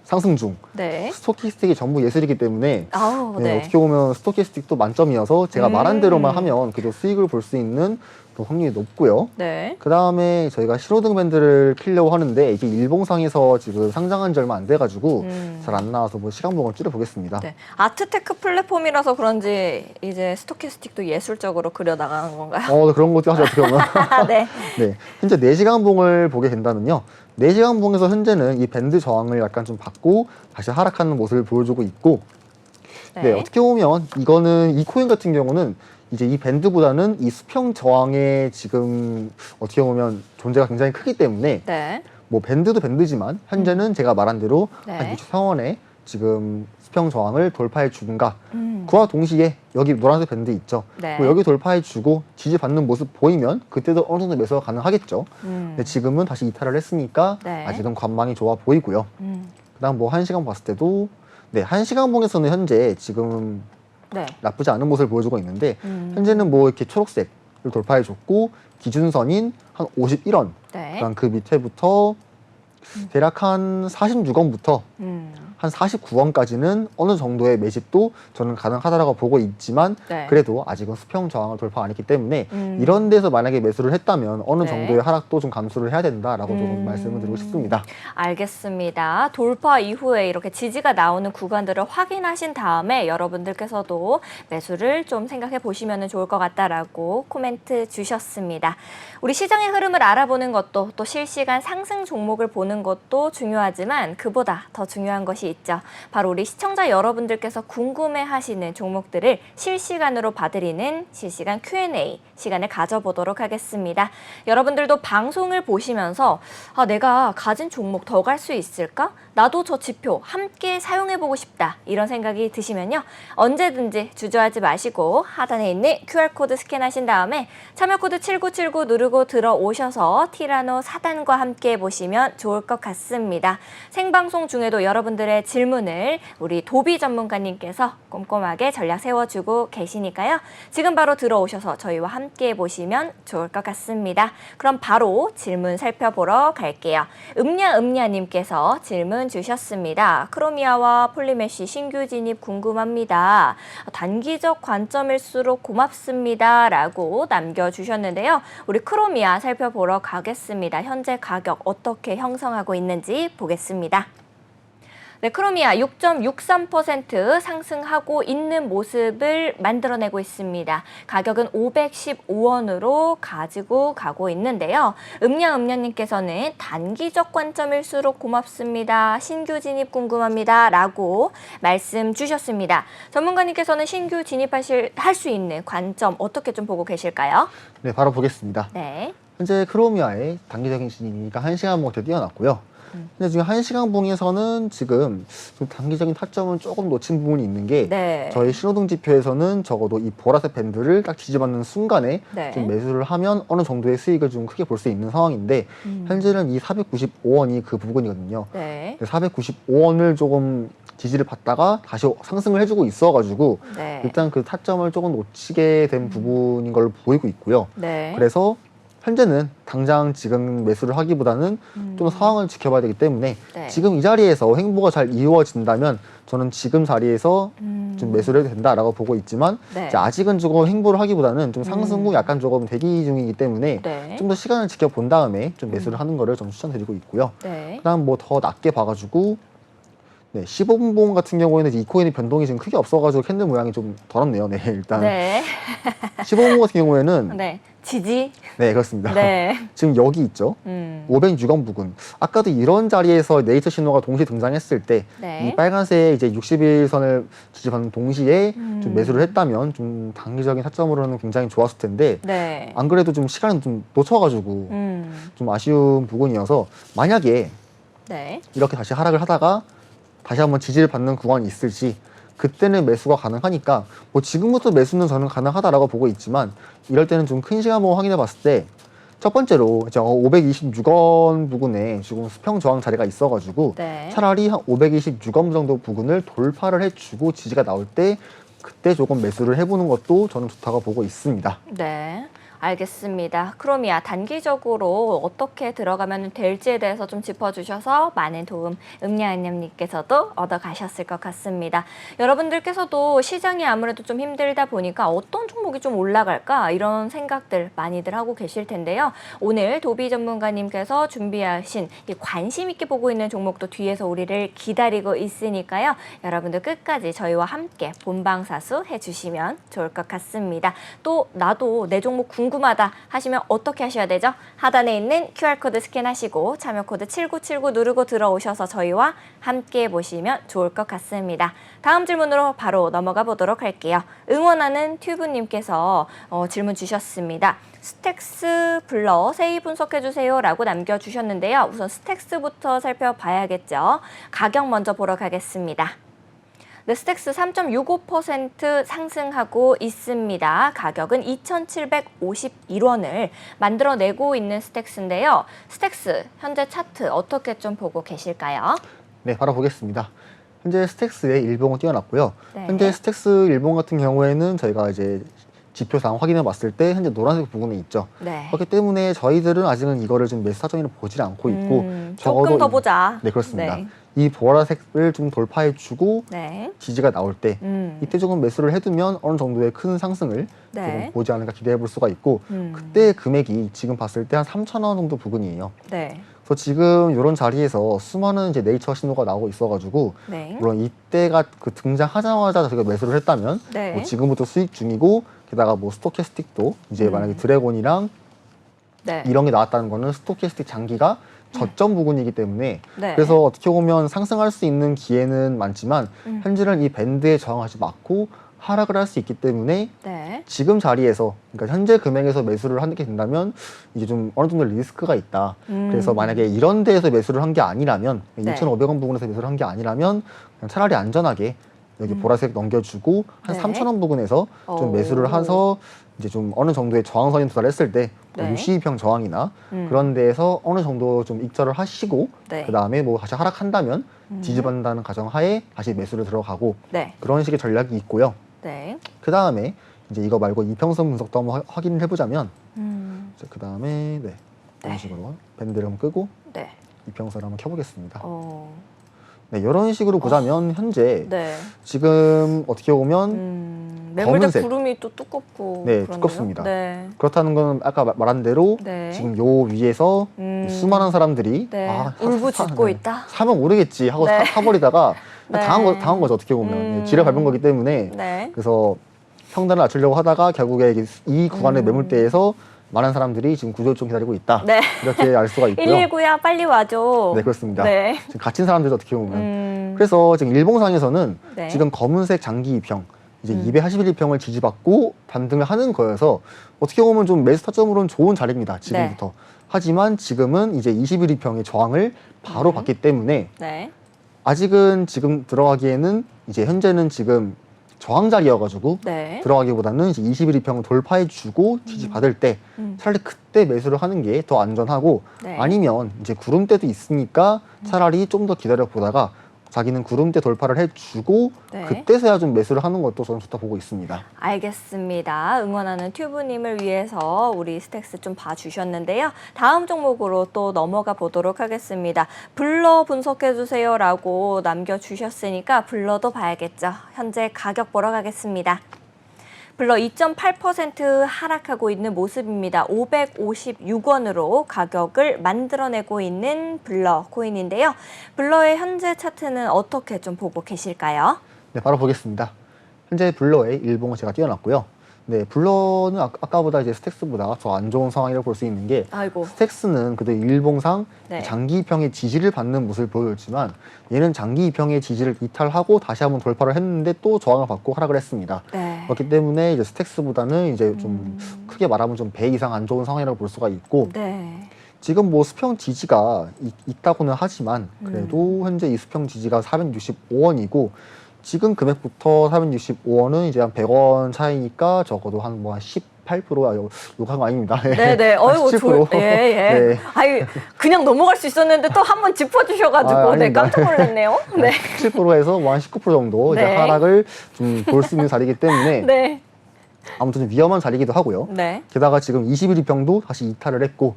상승 중. 네. 스토캐스틱이 전부 예술이기 때문에 아우, 네, 네. 어떻게 보면 스토캐스틱도 만점이어서 제가 말한 대로만 하면 그래도 수익을 볼 수 있는 또 확률이 높고요. 네. 그 다음에 저희가 신호등 밴드를 키려고 하는데 이게 일봉상에서 지금 상장한 지 얼마 안 돼가지고 잘 안 나와서 뭐 시간봉을 줄여보겠습니다. 네. 아트테크 플랫폼이라서 그런지 이제 스토캐스틱도 예술적으로 그려 나가는 건가요? 그런 것도 하죠, 어떻게 보면. 네. 네, 현재 4시간봉을 보게 된다면요. 4시간봉에서 현재는 이 밴드 저항을 약간 좀 받고 다시 하락하는 모습을 보여주고 있고 네, 어떻게 보면 이거는 이 코인 같은 경우는 이제 이 밴드보다는 이 수평 저항의 지금 어떻게 보면 존재가 굉장히 크기 때문에 네. 뭐 밴드도 밴드지만 현재는 제가 말한 대로 네. 한 64원에 지금 수평 저항을 돌파해 주는가 그와 동시에 여기 노란색 밴드 있죠. 네. 뭐 여기 돌파해 주고 지지받는 모습 보이면 그때도 어느 정도 매수가 가능하겠죠. 근데 지금은 다시 이탈을 했으니까 네. 아직은 관망이 좋아 보이고요. 그다음 뭐 1시간 봤을 때도 네, 1시간 봉에서는 현재 지금 네. 나쁘지 않은 모습을 보여주고 있는데 현재는 뭐 이렇게 초록색을 돌파해 줬고 기준선인 한 51원 네. 그다음 그 밑에부터 대략 한 46원부터 한 49원까지는 어느 정도의 매집도 저는 가능하다라고 보고 있지만 네. 그래도 아직은 수평 저항을 돌파 안 했기 때문에 이런 데서 만약에 매수를 했다면 어느 네. 정도의 하락도 좀 감수를 해야 된다라고 조금 말씀을 드리고 싶습니다. 알겠습니다. 돌파 이후에 이렇게 지지가 나오는 구간들을 확인하신 다음에 여러분들께서도 매수를 좀 생각해 보시면 좋을 것 같다라고 코멘트 주셨습니다. 우리 시장의 흐름을 알아보는 것도 또 실시간 상승 종목을 보는 것도 중요하지만 그보다 더 중요한 것이 있죠. 바로 우리 시청자 여러분들께서 궁금해하시는 종목들을 실시간으로 봐드리는 실시간 Q&A 시간을 가져보도록 하겠습니다. 여러분들도 방송을 보시면서 내가 가진 종목 더 갈 수 있을까? 나도 저 지표 함께 사용해보고 싶다. 이런 생각이 드시면요. 언제든지 주저하지 마시고 하단에 있는 QR코드 스캔하신 다음에 참여코드 7979 누르고 들어오셔서 티라노 4단과 함께 보시면 좋을 것 같습니다. 생방송 중에도 여러분들의 질문을 우리 도비 전문가님께서 꼼꼼하게 전략 세워주고 계시니까요. 지금 바로 들어오셔서 저희와 함께 보시면 좋을 것 같습니다. 그럼 바로 질문 살펴보러 갈게요. 음냐님께서 질문 주셨습니다. 크로미아와 폴리메쉬 신규 진입 궁금합니다. 단기적 관점일수록 고맙습니다. 라고 남겨주셨는데요. 우리 크로미아 살펴보러 가겠습니다. 현재 가격 어떻게 형성하고 있는지 보겠습니다. 네, 크로미아 6.63% 상승하고 있는 모습을 만들어내고 있습니다. 가격은 515원으로 가지고 가고 있는데요. 음냐님께서는 단기적 관점일수록 고맙습니다. 신규 진입 궁금합니다. 라고 말씀 주셨습니다. 전문가님께서는 신규 할 수 있는 관점 어떻게 좀 보고 계실까요? 네, 바로 보겠습니다. 네. 현재 크로미아의 단기적인 진입이니까 1시간 봉 뛰어났고요. 근데 지금 1시간 봉에서는 지금 좀 단기적인 타점은 조금 놓친 부분이 있는 게 네. 저희 신호등 지표에서는 적어도 이 보라색 밴드를 딱 지지받는 순간에 네. 좀 매수를 하면 어느 정도의 수익을 좀 크게 볼 수 있는 상황인데 현재는 이 495원이 그 부분이거든요. 네. 495원을 조금 지지를 받다가 다시 상승을 해주고 있어가지고 네. 일단 그 타점을 조금 놓치게 된 부분인 걸로 보이고 있고요. 네. 그래서 현재는 당장 지금 매수를 하기보다는 좀 상황을 지켜봐야 되기 때문에 네. 지금 이 자리에서 행보가 잘 이루어진다면 저는 지금 자리에서 좀 매수를 해도 된다라고 보고 있지만 네. 이제 아직은 조금 행보를 하기보다는 좀 상승 후 약간 조금 대기 중이기 때문에 네. 좀 더 시간을 지켜본 다음에 좀 매수를 하는 거를 좀 추천드리고 있고요. 네. 그다음 뭐 더 낮게 봐가지고 네, 15분 봉 같은 경우에는 이 코인의 변동이 지금 크게 없어가지고 캔들 모양이 좀 더럽네요. 네, 일단 네. 15분 봉 같은 경우에는 네. 지지. 네, 그렇습니다. 네. 지금 여기 있죠. 506원 부근. 아까도 이런 자리에서 네이처 신호가 동시에 등장했을 때 이 네. 빨간색 이제 60일선을 지지받는 동시에 좀 매수를 했다면 좀 단기적인 타점으로는 굉장히 좋았을 텐데 네. 안 그래도 좀 시간을 좀 놓쳐가지고 좀 아쉬운 부분이어서 만약에 네. 이렇게 다시 하락을 하다가 다시 한번 지지를 받는 구간이 있을지 그때는 매수가 가능하니까 뭐 지금부터 매수는 저는 가능하다라고 보고 있지만 이럴 때는 좀 큰 시간을 확인해 봤을 때 첫 번째로 이제 526원 부근에 지금 수평 저항 자리가 있어가지고 네. 차라리 한 526원 정도 부근을 돌파를 해주고 지지가 나올 때 그때 조금 매수를 해보는 것도 저는 좋다고 보고 있습니다. 네. 알겠습니다. 크로미아 단기적으로 어떻게 들어가면 될지에 대해서 좀 짚어주셔서 많은 도움 음냐은님께서도 얻어가셨을 것 같습니다. 여러분들께서도 시장이 아무래도 좀 힘들다 보니까 어떤 종목이 좀 올라갈까 이런 생각들 많이들 하고 계실 텐데요. 오늘 도비 전문가님께서 준비하신 이 관심 있게 보고 있는 종목도 뒤에서 우리를 기다리고 있으니까요. 여러분들 끝까지 저희와 함께 본방사수 해주시면 좋을 것 같습니다. 또 나도 내 종목 궁금하다 하시면 어떻게 하셔야 되죠? 하단에 있는 QR코드 스캔하시고 참여 코드 7979 누르고 들어오셔서 저희와 함께 보시면 좋을 것 같습니다. 다음 질문으로 바로 넘어가 보도록 할게요. 응원하는 튜브님께서 질문 주셨습니다. 스택스 불러 세이 분석해주세요 라고 남겨주셨는데요. 우선 스택스부터 살펴봐야겠죠. 가격 먼저 보러 가겠습니다. 네, 스택스 3.65% 상승하고 있습니다. 가격은 2,751원을 만들어내고 있는 스택스인데요. 스택스 현재 차트 어떻게 좀 보고 계실까요? 네, 바로 보겠습니다. 현재 스택스의 일봉은 띄워놨고요. 네. 현재 스택스 일봉 같은 경우에는 저희가 이제 지표상 확인해 봤을 때 현재 노란색 부분에 있죠. 네. 그렇기 때문에 저희들은 아직은 이거를 좀 매수 사정으로 보질 않고 있고 조금 더 보자. 네, 그렇습니다. 네. 이 보라색을 좀 돌파해주고 네. 지지가 나올 때 이때 조금 매수를 해두면 어느 정도의 큰 상승을 네. 조금 보지 않을까 기대해 볼 수가 있고 그때 금액이 지금 봤을 때 한 3,000원 정도 부근이에요. 네. 그래서 지금 이런 자리에서 수많은 이제 네이처 신호가 나오고 있어가지고 네. 물론 이때가 그 등장하자마자 저희가 매수를 했다면 네. 뭐 지금부터 수익 중이고 게다가 뭐 스토캐스틱도 이제 만약에 드래곤이랑 네. 이런 게 나왔다는 거는 스토캐스틱 장기가 저점 부근이기 때문에 네. 그래서 어떻게 보면 상승할 수 있는 기회는 많지만 현재는 이 밴드에 저항하지 맞고 하락을 할 수 있기 때문에 네. 지금 자리에서 그러니까 현재 금액에서 매수를 하게 된다면 이게 좀 어느 정도 리스크가 있다. 그래서 만약에 이런 데에서 매수를 한 게 아니라면 네. 2,500원 부근에서 매수를 한 게 아니라면 그냥 차라리 안전하게 여기 보라색 넘겨주고 한 네. 3,000원 부근에서 오. 좀 매수를 해서 이제 좀 어느 정도의 저항선이 도달했을 때 네. 62평 저항이나 그런 데에서 어느 정도 좀 익절을 하시고 네. 그 다음에 뭐 다시 하락한다면 지지받는다는 가정하에 다시 매수를 들어가고 네. 그런 식의 전략이 있고요. 네. 그 다음에 이제 이거 말고 이평선 분석도 한번 확인을 해보자면 그 다음에 네 이런 네. 식으로 밴드를 한번 끄고 네. 이평선을 한번 켜보겠습니다. 네, 네. 이런 식으로 보자면 현재 네. 지금 어떻게 보면 매물대 검은색. 구름이 또 두껍고 네, 그러네요. 두껍습니다. 네. 그렇다는 건 아까 말한 대로 네. 지금 요 위에서 수많은 사람들이 네. 울부짖고 있다. 사면 모르겠지 하고 네. 사버리다가 네. 당한 거죠 어떻게 보면 지뢰 밟은 거기 때문에 네. 그래서 평단을 낮추려고 하다가 결국에 이 구간의 매물대에서 많은 사람들이 지금 구조조정 기다리고 있다. 네. 이렇게 알 수가 있고요. 119야 빨리 와줘. 네, 그렇습니다. 네. 지금 갇힌 사람들도 어떻게 보면 그래서 지금 일봉상에서는 네. 지금 검은색 장기 2평 이제 281평을 지지받고 반등을 하는 거여서 어떻게 보면 좀 매수 타점으로는 좋은 자리입니다. 지금부터. 네. 하지만 지금은 이제 21평의 저항을 바로 받기 때문에 네. 아직은 지금 들어가기에는 이제 현재는 지금 저항 자리여가지고 네. 들어가기보다는 이제 21평을 돌파해주고 지지받을 때 차라리 그때 매수를 하는 게 더 안전하고 네. 아니면 이제 구름대도 있으니까 차라리 좀 더 기다려 보다가 자기는 구름대 돌파를 해주고 네. 그때서야 좀 매수를 하는 것도 저는 좋다 보고 있습니다. 알겠습니다. 응원하는 튜브님을 위해서 우리 스택스 좀 봐주셨는데요. 다음 종목으로 또 넘어가 보도록 하겠습니다. 블러 분석해주세요라고 남겨주셨으니까 블러도 봐야겠죠. 현재 가격 보러 가겠습니다. 블러 2.8% 하락하고 있는 모습입니다. 556원으로 가격을 만들어내고 있는 블러 코인인데요. 블러의 현재 차트는 어떻게 좀 보고 계실까요? 네, 바로 보겠습니다. 현재 블러의 일봉을 제가 띄워놨고요. 네, 블러는 아까보다 이제 스택스보다 더 안 좋은 상황이라고 볼 수 있는 게 아이고. 스택스는 그래도 일봉상 네. 장기 이평의 지지를 받는 모습을 보여줬지만 얘는 장기 이평의 지지를 이탈하고 다시 한번 돌파를 했는데 또 저항을 받고 하락을 했습니다. 네. 그렇기 때문에 이제 스택스보다는 이제 좀 크게 말하면 좀 배 이상 안 좋은 상황이라고 볼 수가 있고 네. 지금 뭐 수평 지지가 있다고는 하지만 그래도 현재 이 수평 지지가 465원이고 지금 금액부터 465원은 이제 한 100원 차이니까 적어도 한 뭐 한 18%, 욕한 거 아닙니다. 네네. 어이구, 17%. 예, 예. 네. 아이, 그냥 넘어갈 수 있었는데 또 한 번 짚어주셔가지고, 네, 아닙니다. 깜짝 놀랐네요. 네. 17%에서 뭐 한 19% 정도 이제 네. 하락을 좀 볼 수 있는 자리이기 때문에 네. 아무튼 좀 위험한 자리이기도 하고요. 네. 게다가 지금 21일평도 다시 이탈을 했고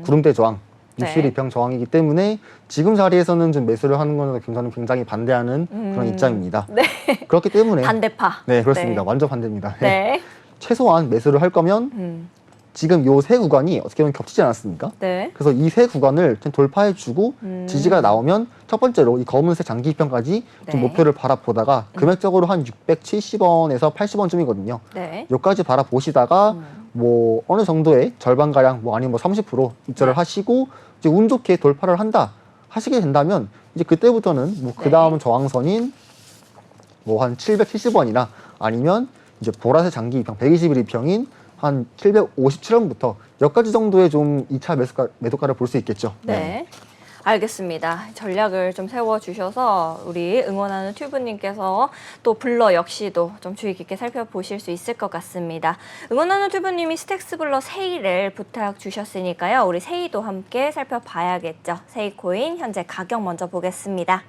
구름대 저항, 네. 61일평 저항이기 때문에 지금 자리에서는 좀 매수를 하는 거는 저는 굉장히 반대하는 그런 입장입니다. 네. 그렇기 때문에 반대파. 네, 그렇습니다. 네. 완전 반대입니다. 네. 최소한 매수를 할 거면 지금 요 세 구간이 어떻게 보면 겹치지 않았습니까? 네. 그래서 이 세 구간을 좀 돌파해주고 지지가 나오면 첫 번째로 이 검은색 장기 입평까지 좀 네. 목표를 바라보다가 금액적으로 한 670원에서 80원쯤이거든요. 네. 여기까지 바라보시다가 뭐 어느 정도의 절반가량 뭐 아니면 뭐 30% 입절을 네. 하시고 이제 운 좋게 돌파를 한다 하시게 된다면 이제 그때부터는 뭐 그 네. 다음 저항선인 뭐 한 770원이나 아니면 이제 보라색 장기 입평 120일 입평인 한 757원부터 여기까지 정도의 좀 2차 매도가를 볼 수 있겠죠. 네. 알겠습니다. 전략을 좀 세워주셔서 우리 응원하는 튜브님께서 또 블러 역시도 좀 주의 깊게 살펴보실 수 있을 것 같습니다. 응원하는 튜브님이 스택스 블러 세일을 부탁 주셨으니까요. 우리 세이도 함께 살펴봐야겠죠. 세이 코인 현재 가격 먼저 보겠습니다.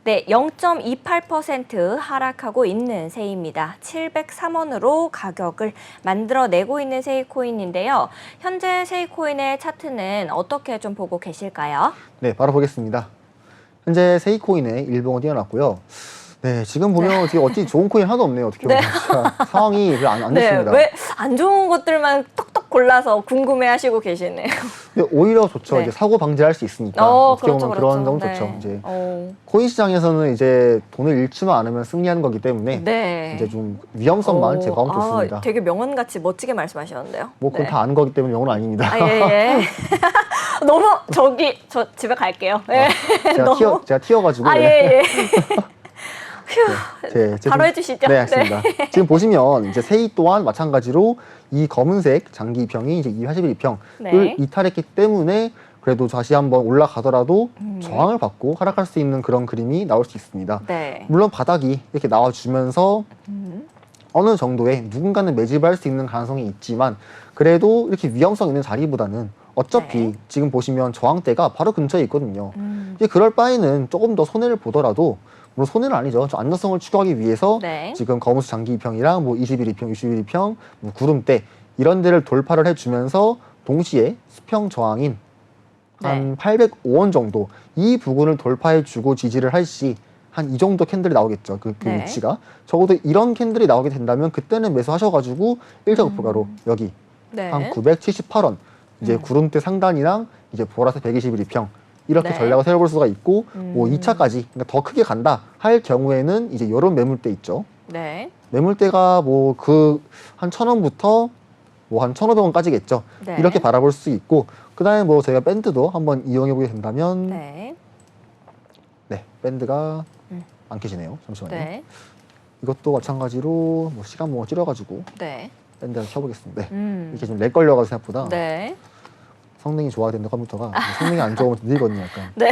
네, 0.28% 하락하고 있는 세이입니다. 703원으로 가격을 만들어내고 있는 세이 코인인데요. 현재 세이 코인의 차트는 어떻게 좀 보고 계실까요? 네, 바로 보겠습니다. 현재 세이코인의 일봉을 띄워놨고요. 네, 지금 보면 어찌 좋은 코인 하나도 없네요. 어떻게 보면 진짜 상황이 별로 안 네, 좋습니다. 왜 안 좋은 것들만 톡톡 골라서 궁금해하시고 계시네요. 근데 오히려 좋죠. 네. 이제 사고 방지할 수 있으니까 어떻게 그렇죠, 보면 그런 점은 네. 좋죠. 이제 어, 코인 시장에서는 이제 돈을 잃지만 않으면 승리하는 거기 때문에 네. 이제 좀 위험성만 제거하면 좋습니다. 되게 명언같이 멋지게 말씀하셨는데요. 뭐 그건 네. 다 아는 거기 때문에 영어는 아닙니다. 아, 예, 예. 너무 저 집에 갈게요. 예. 제가 튀어가지고. 아, 네. 예, 예. 바로 해주시죠. 네, 알겠습니다. 지금 보시면 이제 세이 또한 마찬가지로 이 검은색 장기 이평이 이제 281평을 네. 이탈했기 때문에 그래도 다시 한번 올라가더라도 저항을 받고 하락할 수 있는 그런 그림이 나올 수 있습니다. 네. 물론 바닥이 이렇게 나와주면서 어느 정도의 누군가는 매집할 수 있는 가능성이 있지만 그래도 이렇게 위험성 있는 자리보다는 어차피 네. 지금 보시면 저항대가 바로 근처에 있거든요. 이제 그럴 바에는 조금 더 손해를 보더라도 물론 손해는 아니죠. 좀 안정성을 추구하기 위해서 네. 지금 검은색 장기 이평이랑 뭐 21, 2평, 61, 2평, 뭐 구름대 이런 데를 돌파를 해주면서 동시에 수평 저항인 한 805원 정도 이 부분을 돌파해주고 지지를 할 시 한 이 정도 캔들이 나오겠죠. 그 네. 위치가 적어도 이런 캔들이 나오게 된다면 그때는 매수하셔가지고 일자 목표가로 여기 네. 한 978원 이제 구름대 상단이랑 이제 보라색 121평 이렇게 네. 전략을 세워볼 수가 있고 뭐 2차까지 그러니까 더 크게 간다 할 경우에는 이제 이런 매물대 있죠. 네. 매물대가 뭐 그 한 1,000원부터 뭐 한 1,500원까지겠죠. 네. 이렇게 바라볼 수 있고 그다음에 뭐 저희가 밴드도 한번 이용해 보게 된다면 네. 네, 밴드가 안 켜지네요. 잠시만요. 네. 이것도 마찬가지로 뭐 시간 뭐 줄여가지고 네. 밴드를 켜보겠습니다. 네. 이렇게 좀 렉 걸려가지고 생각보다 네. 성능이 좋아야 되는데 컴퓨터가 성능이 안 좋으면 좀 느리거든요. 약간. 네.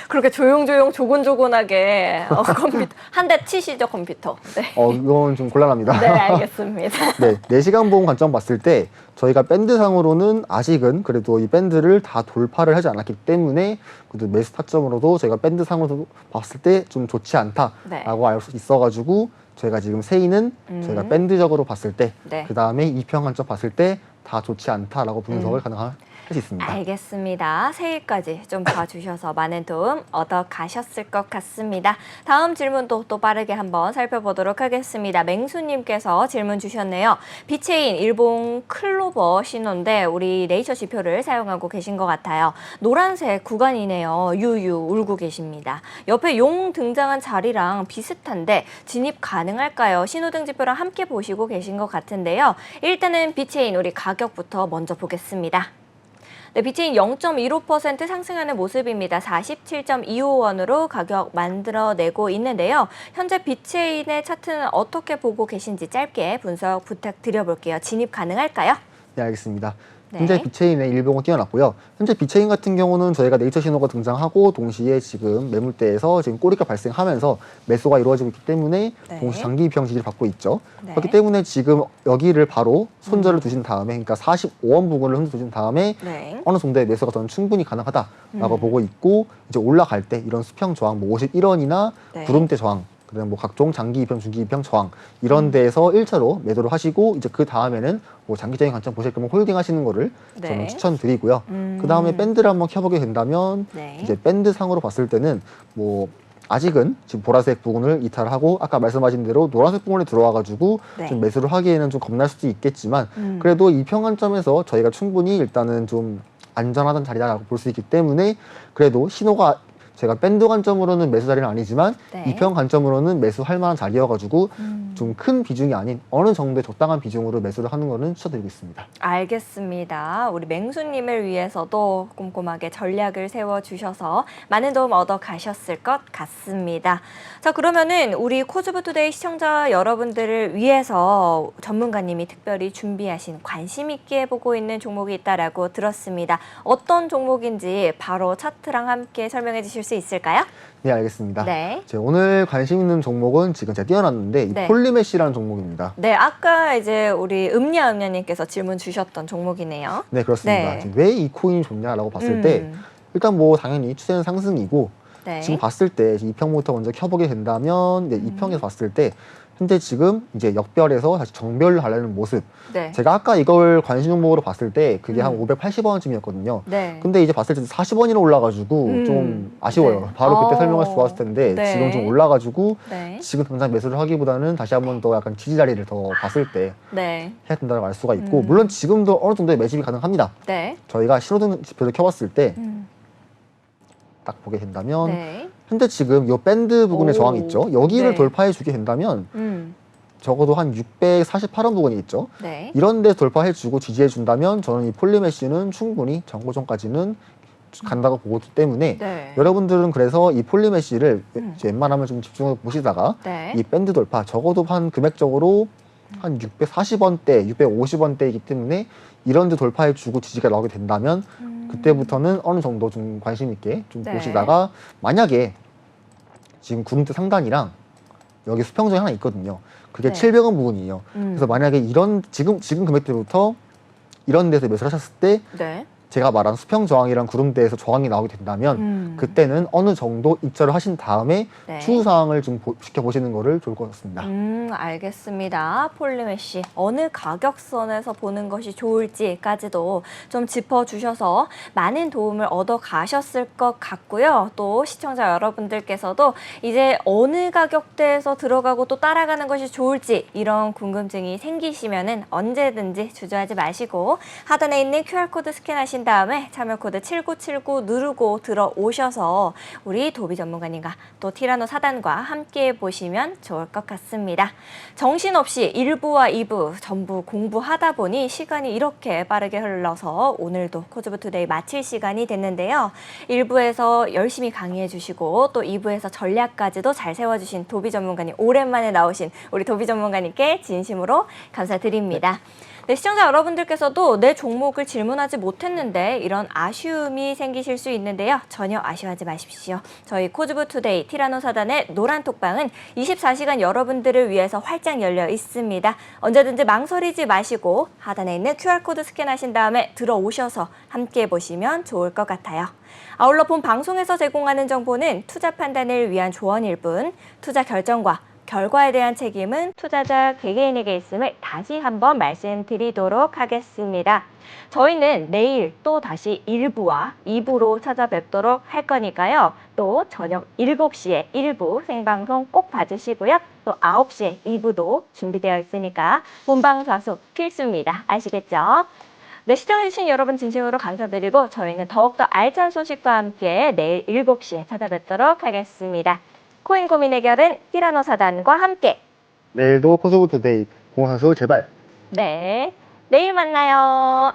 그렇게 조용조용 조곤조곤하게 컴퓨터 한 대 치시죠 컴퓨터. 네. 이건 좀 곤란합니다. 네, 알겠습니다. 네, 4시간 보험 관점 봤을 때 저희가 밴드상으로는 아직은 그래도 이 밴드를 다 돌파를 하지 않았기 때문에 그래도 매수 타점으로도 저희가 밴드상으로 봤을 때 좀 좋지 않다라고 알 수 있어가지고 저희가 지금 세이는 저희가 밴드적으로 봤을 때 네. 그 다음에 이평 관점 봤을 때 다 좋지 않다라고 분석을 가능할 수 있습니다. 알겠습니다. 세일까지 좀 봐주셔서 많은 도움 얻어 가셨을 것 같습니다. 다음 질문도 또 빠르게 한번 살펴보도록 하겠습니다. 맹수님께서 질문 주셨네요. 비체인 일본 클로버 신호인데 우리 네이처 지표를 사용하고 계신 것 같아요. 노란색 구간이네요. 유유 울고 계십니다. 옆에 용 등장한 자리랑 비슷한데 진입 가능할까요? 신호등 지표랑 함께 보시고 계신 것 같은데요. 일단은 비체인 우리 가격부터 먼저 보겠습니다. 네, 비체인 0.15% 상승하는 모습입니다. 47.25원으로 가격 만들어내고 있는데요. 현재 비체인의 차트는 어떻게 보고 계신지 짧게 분석 부탁드려볼게요. 진입 가능할까요? 네, 알겠습니다. 네. 현재 비체인의 일봉은 뛰어났고요. 현재 비체인 같은 경우는 저희가 네이처 신호가 등장하고 동시에 지금 매물대에서 지금 꼬리가 발생하면서 매수가 이루어지고 있기 때문에 네. 동시 장기 입형 지지를 받고 있죠. 네. 그렇기 때문에 지금 여기를 바로 손절을 두신 다음에, 그러니까 45원 부근을 손절 두신 다음에 네. 어느 정도의 매수가 저는 충분히 가능하다라고 보고 있고, 이제 올라갈 때 이런 수평 저항, 뭐 51원이나 네. 구름대 저항, 그다음 뭐 각종 장기 입형, 중기 입형 저항 이런 데에서 1차로 매도를 하시고, 이제 그 다음에는 뭐 장기적인 관점 보실 거면 홀딩 하시는 거를 네. 저는 추천드리고요. 그 다음에 밴드를 한번 켜보게 된다면 네. 이제 밴드 상으로 봤을 때는 뭐 아직은 지금 보라색 부분을 이탈하고 아까 말씀하신 대로 노란색 부분에 들어와가지고 네. 좀 매수를 하기에는 좀 겁날 수도 있겠지만 그래도 이 평관점에서 저희가 충분히 일단은 좀 안전하던 자리다라고 볼 수 있기 때문에 그래도 신호가 제가 밴드 관점으로는 매수 자리는 아니지만 네. 이평 관점으로는 매수할 만한 자리여가지고 좀 큰 비중이 아닌 어느 정도의 적당한 비중으로 매수를 하는 거는 추천드리고 있습니다. 알겠습니다. 우리 맹수님을 위해서도 꼼꼼하게 전략을 세워주셔서 많은 도움 얻어 가셨을 것 같습니다. 자, 그러면은 우리 코즈부투데이 시청자 여러분들을 위해서 전문가님이 특별히 준비하신 관심 있게 보고 있는 종목이 있다라고 들었습니다. 어떤 종목인지 바로 차트랑 함께 설명해 주실 수 있을까요? 네, 알겠습니다. 네. 제가 오늘 관심 있는 종목은 지금 제가 띄워놨는데 이 네. 폴리메시라는 종목입니다. 네, 아까 이제 우리 음냐님께서 질문 주셨던 종목이네요. 네, 그렇습니다. 네. 왜 이 코인이 좋냐라고 봤을 때 일단 뭐 당연히 추세는 상승이고 네. 지금 봤을 때 이평부터 먼저 켜보게 된다면 이제 이평에서 봤을 때 현재 지금 이제 역별에서 다시 정별을 하려는 모습. 네. 제가 아까 이걸 관심 종목으로 봤을 때 그게 한 580원쯤이었거든요. 네. 근데 이제 봤을 때 40원이나 올라가지고 좀 아쉬워요. 네. 바로 그때 설명할 수 좋았을 텐데 네. 지금 좀 올라가지고 네. 지금 당장 매수를 하기보다는 다시 한번 더 약간 지지 자리를 더 봤을 때 네. 해야 된다고 알 수가 있고 물론 지금도 어느 정도의 매집이 가능합니다. 네. 저희가 신호등 지표를 켜봤을 때 딱 보게 된다면 네. 현재 지금 이 밴드 부분에 오. 저항이 있죠. 여기를 네. 돌파해 주게 된다면 적어도 한 648원 부분이 있죠. 네. 이런 데 돌파해 주고 지지해 준다면 저는 이 폴리메시는 충분히 정고점까지는 간다고 보기 때문에 네. 여러분들은 그래서 이 폴리메시를 이제 웬만하면 좀 집중해서 보시다가 네. 이 밴드 돌파 적어도 한 금액적으로 한 640원대, 650원대이기 때문에 이런 데 돌파해 주고 지지가 나오게 된다면 그때부터는 어느 정도 좀 관심 있게 좀 네. 보시다가 만약에 지금 구름대 상단이랑 여기 수평선이 하나 있거든요. 그게 네. 700원 부분이에요. 그래서 만약에 이런 지금 금액대부터 이런 데서 매수를 하셨을 때 네. 제가 말한 수평 저항이랑 구름대에서 저항이 나오게 된다면 그때는 어느 정도 입절을 하신 다음에 네. 추후 상황을 좀 지켜보시는 거를 좋을 것 같습니다. 알겠습니다. 폴리메시 어느 가격선에서 보는 것이 좋을지까지도 좀 짚어주셔서 많은 도움을 얻어 가셨을 것 같고요. 또 시청자 여러분들께서도 이제 어느 가격대에서 들어가고 또 따라가는 것이 좋을지 이런 궁금증이 생기시면은 언제든지 주저하지 마시고 하단에 있는 QR코드 스캔하신 다음에 참여 코드 7979 누르고 들어오셔서 우리 도비 전문가님과 또 티라노 사단과 함께 보시면 좋을 것 같습니다. 정신없이 1부와 2부 전부 공부하다 보니 시간이 이렇게 빠르게 흘러서 오늘도 코즈부투데이 마칠 시간이 됐는데요. 1부에서 열심히 강의해 주시고 또 2부에서 전략까지도 잘 세워주신 도비 전문가님, 오랜만에 나오신 우리 도비 전문가님께 진심으로 감사드립니다. 네, 시청자 여러분들께서도 내 종목을 질문하지 못했는데 이런 아쉬움이 생기실 수 있는데요. 전혀 아쉬워하지 마십시오. 저희 코즈부 투데이 티라노사단의 노란 톡방은 24시간 여러분들을 위해서 활짝 열려 있습니다. 언제든지 망설이지 마시고 하단에 있는 QR코드 스캔하신 다음에 들어오셔서 함께 보시면 좋을 것 같아요. 아울러 본 방송에서 제공하는 정보는 투자 판단을 위한 조언일 뿐 투자 결정과 결과에 대한 책임은 투자자 개개인에게 있음을 다시 한번 말씀드리도록 하겠습니다. 저희는 내일 또 다시 1부와 2부로 찾아뵙도록 할 거니까요. 또 저녁 7시에 1부 생방송 꼭 봐주시고요. 또 9시에 2부도 준비되어 있으니까 본방 좌수 필수입니다. 아시겠죠? 네, 시청해주신 여러분 진심으로 감사드리고 저희는 더욱더 알찬 소식과 함께 내일 7시에 찾아뵙도록 하겠습니다. 코인 고민 해결은 티라노 사단과 함께. 내일도 코스모투데이 공선수 제발. 네, 내일 만나요.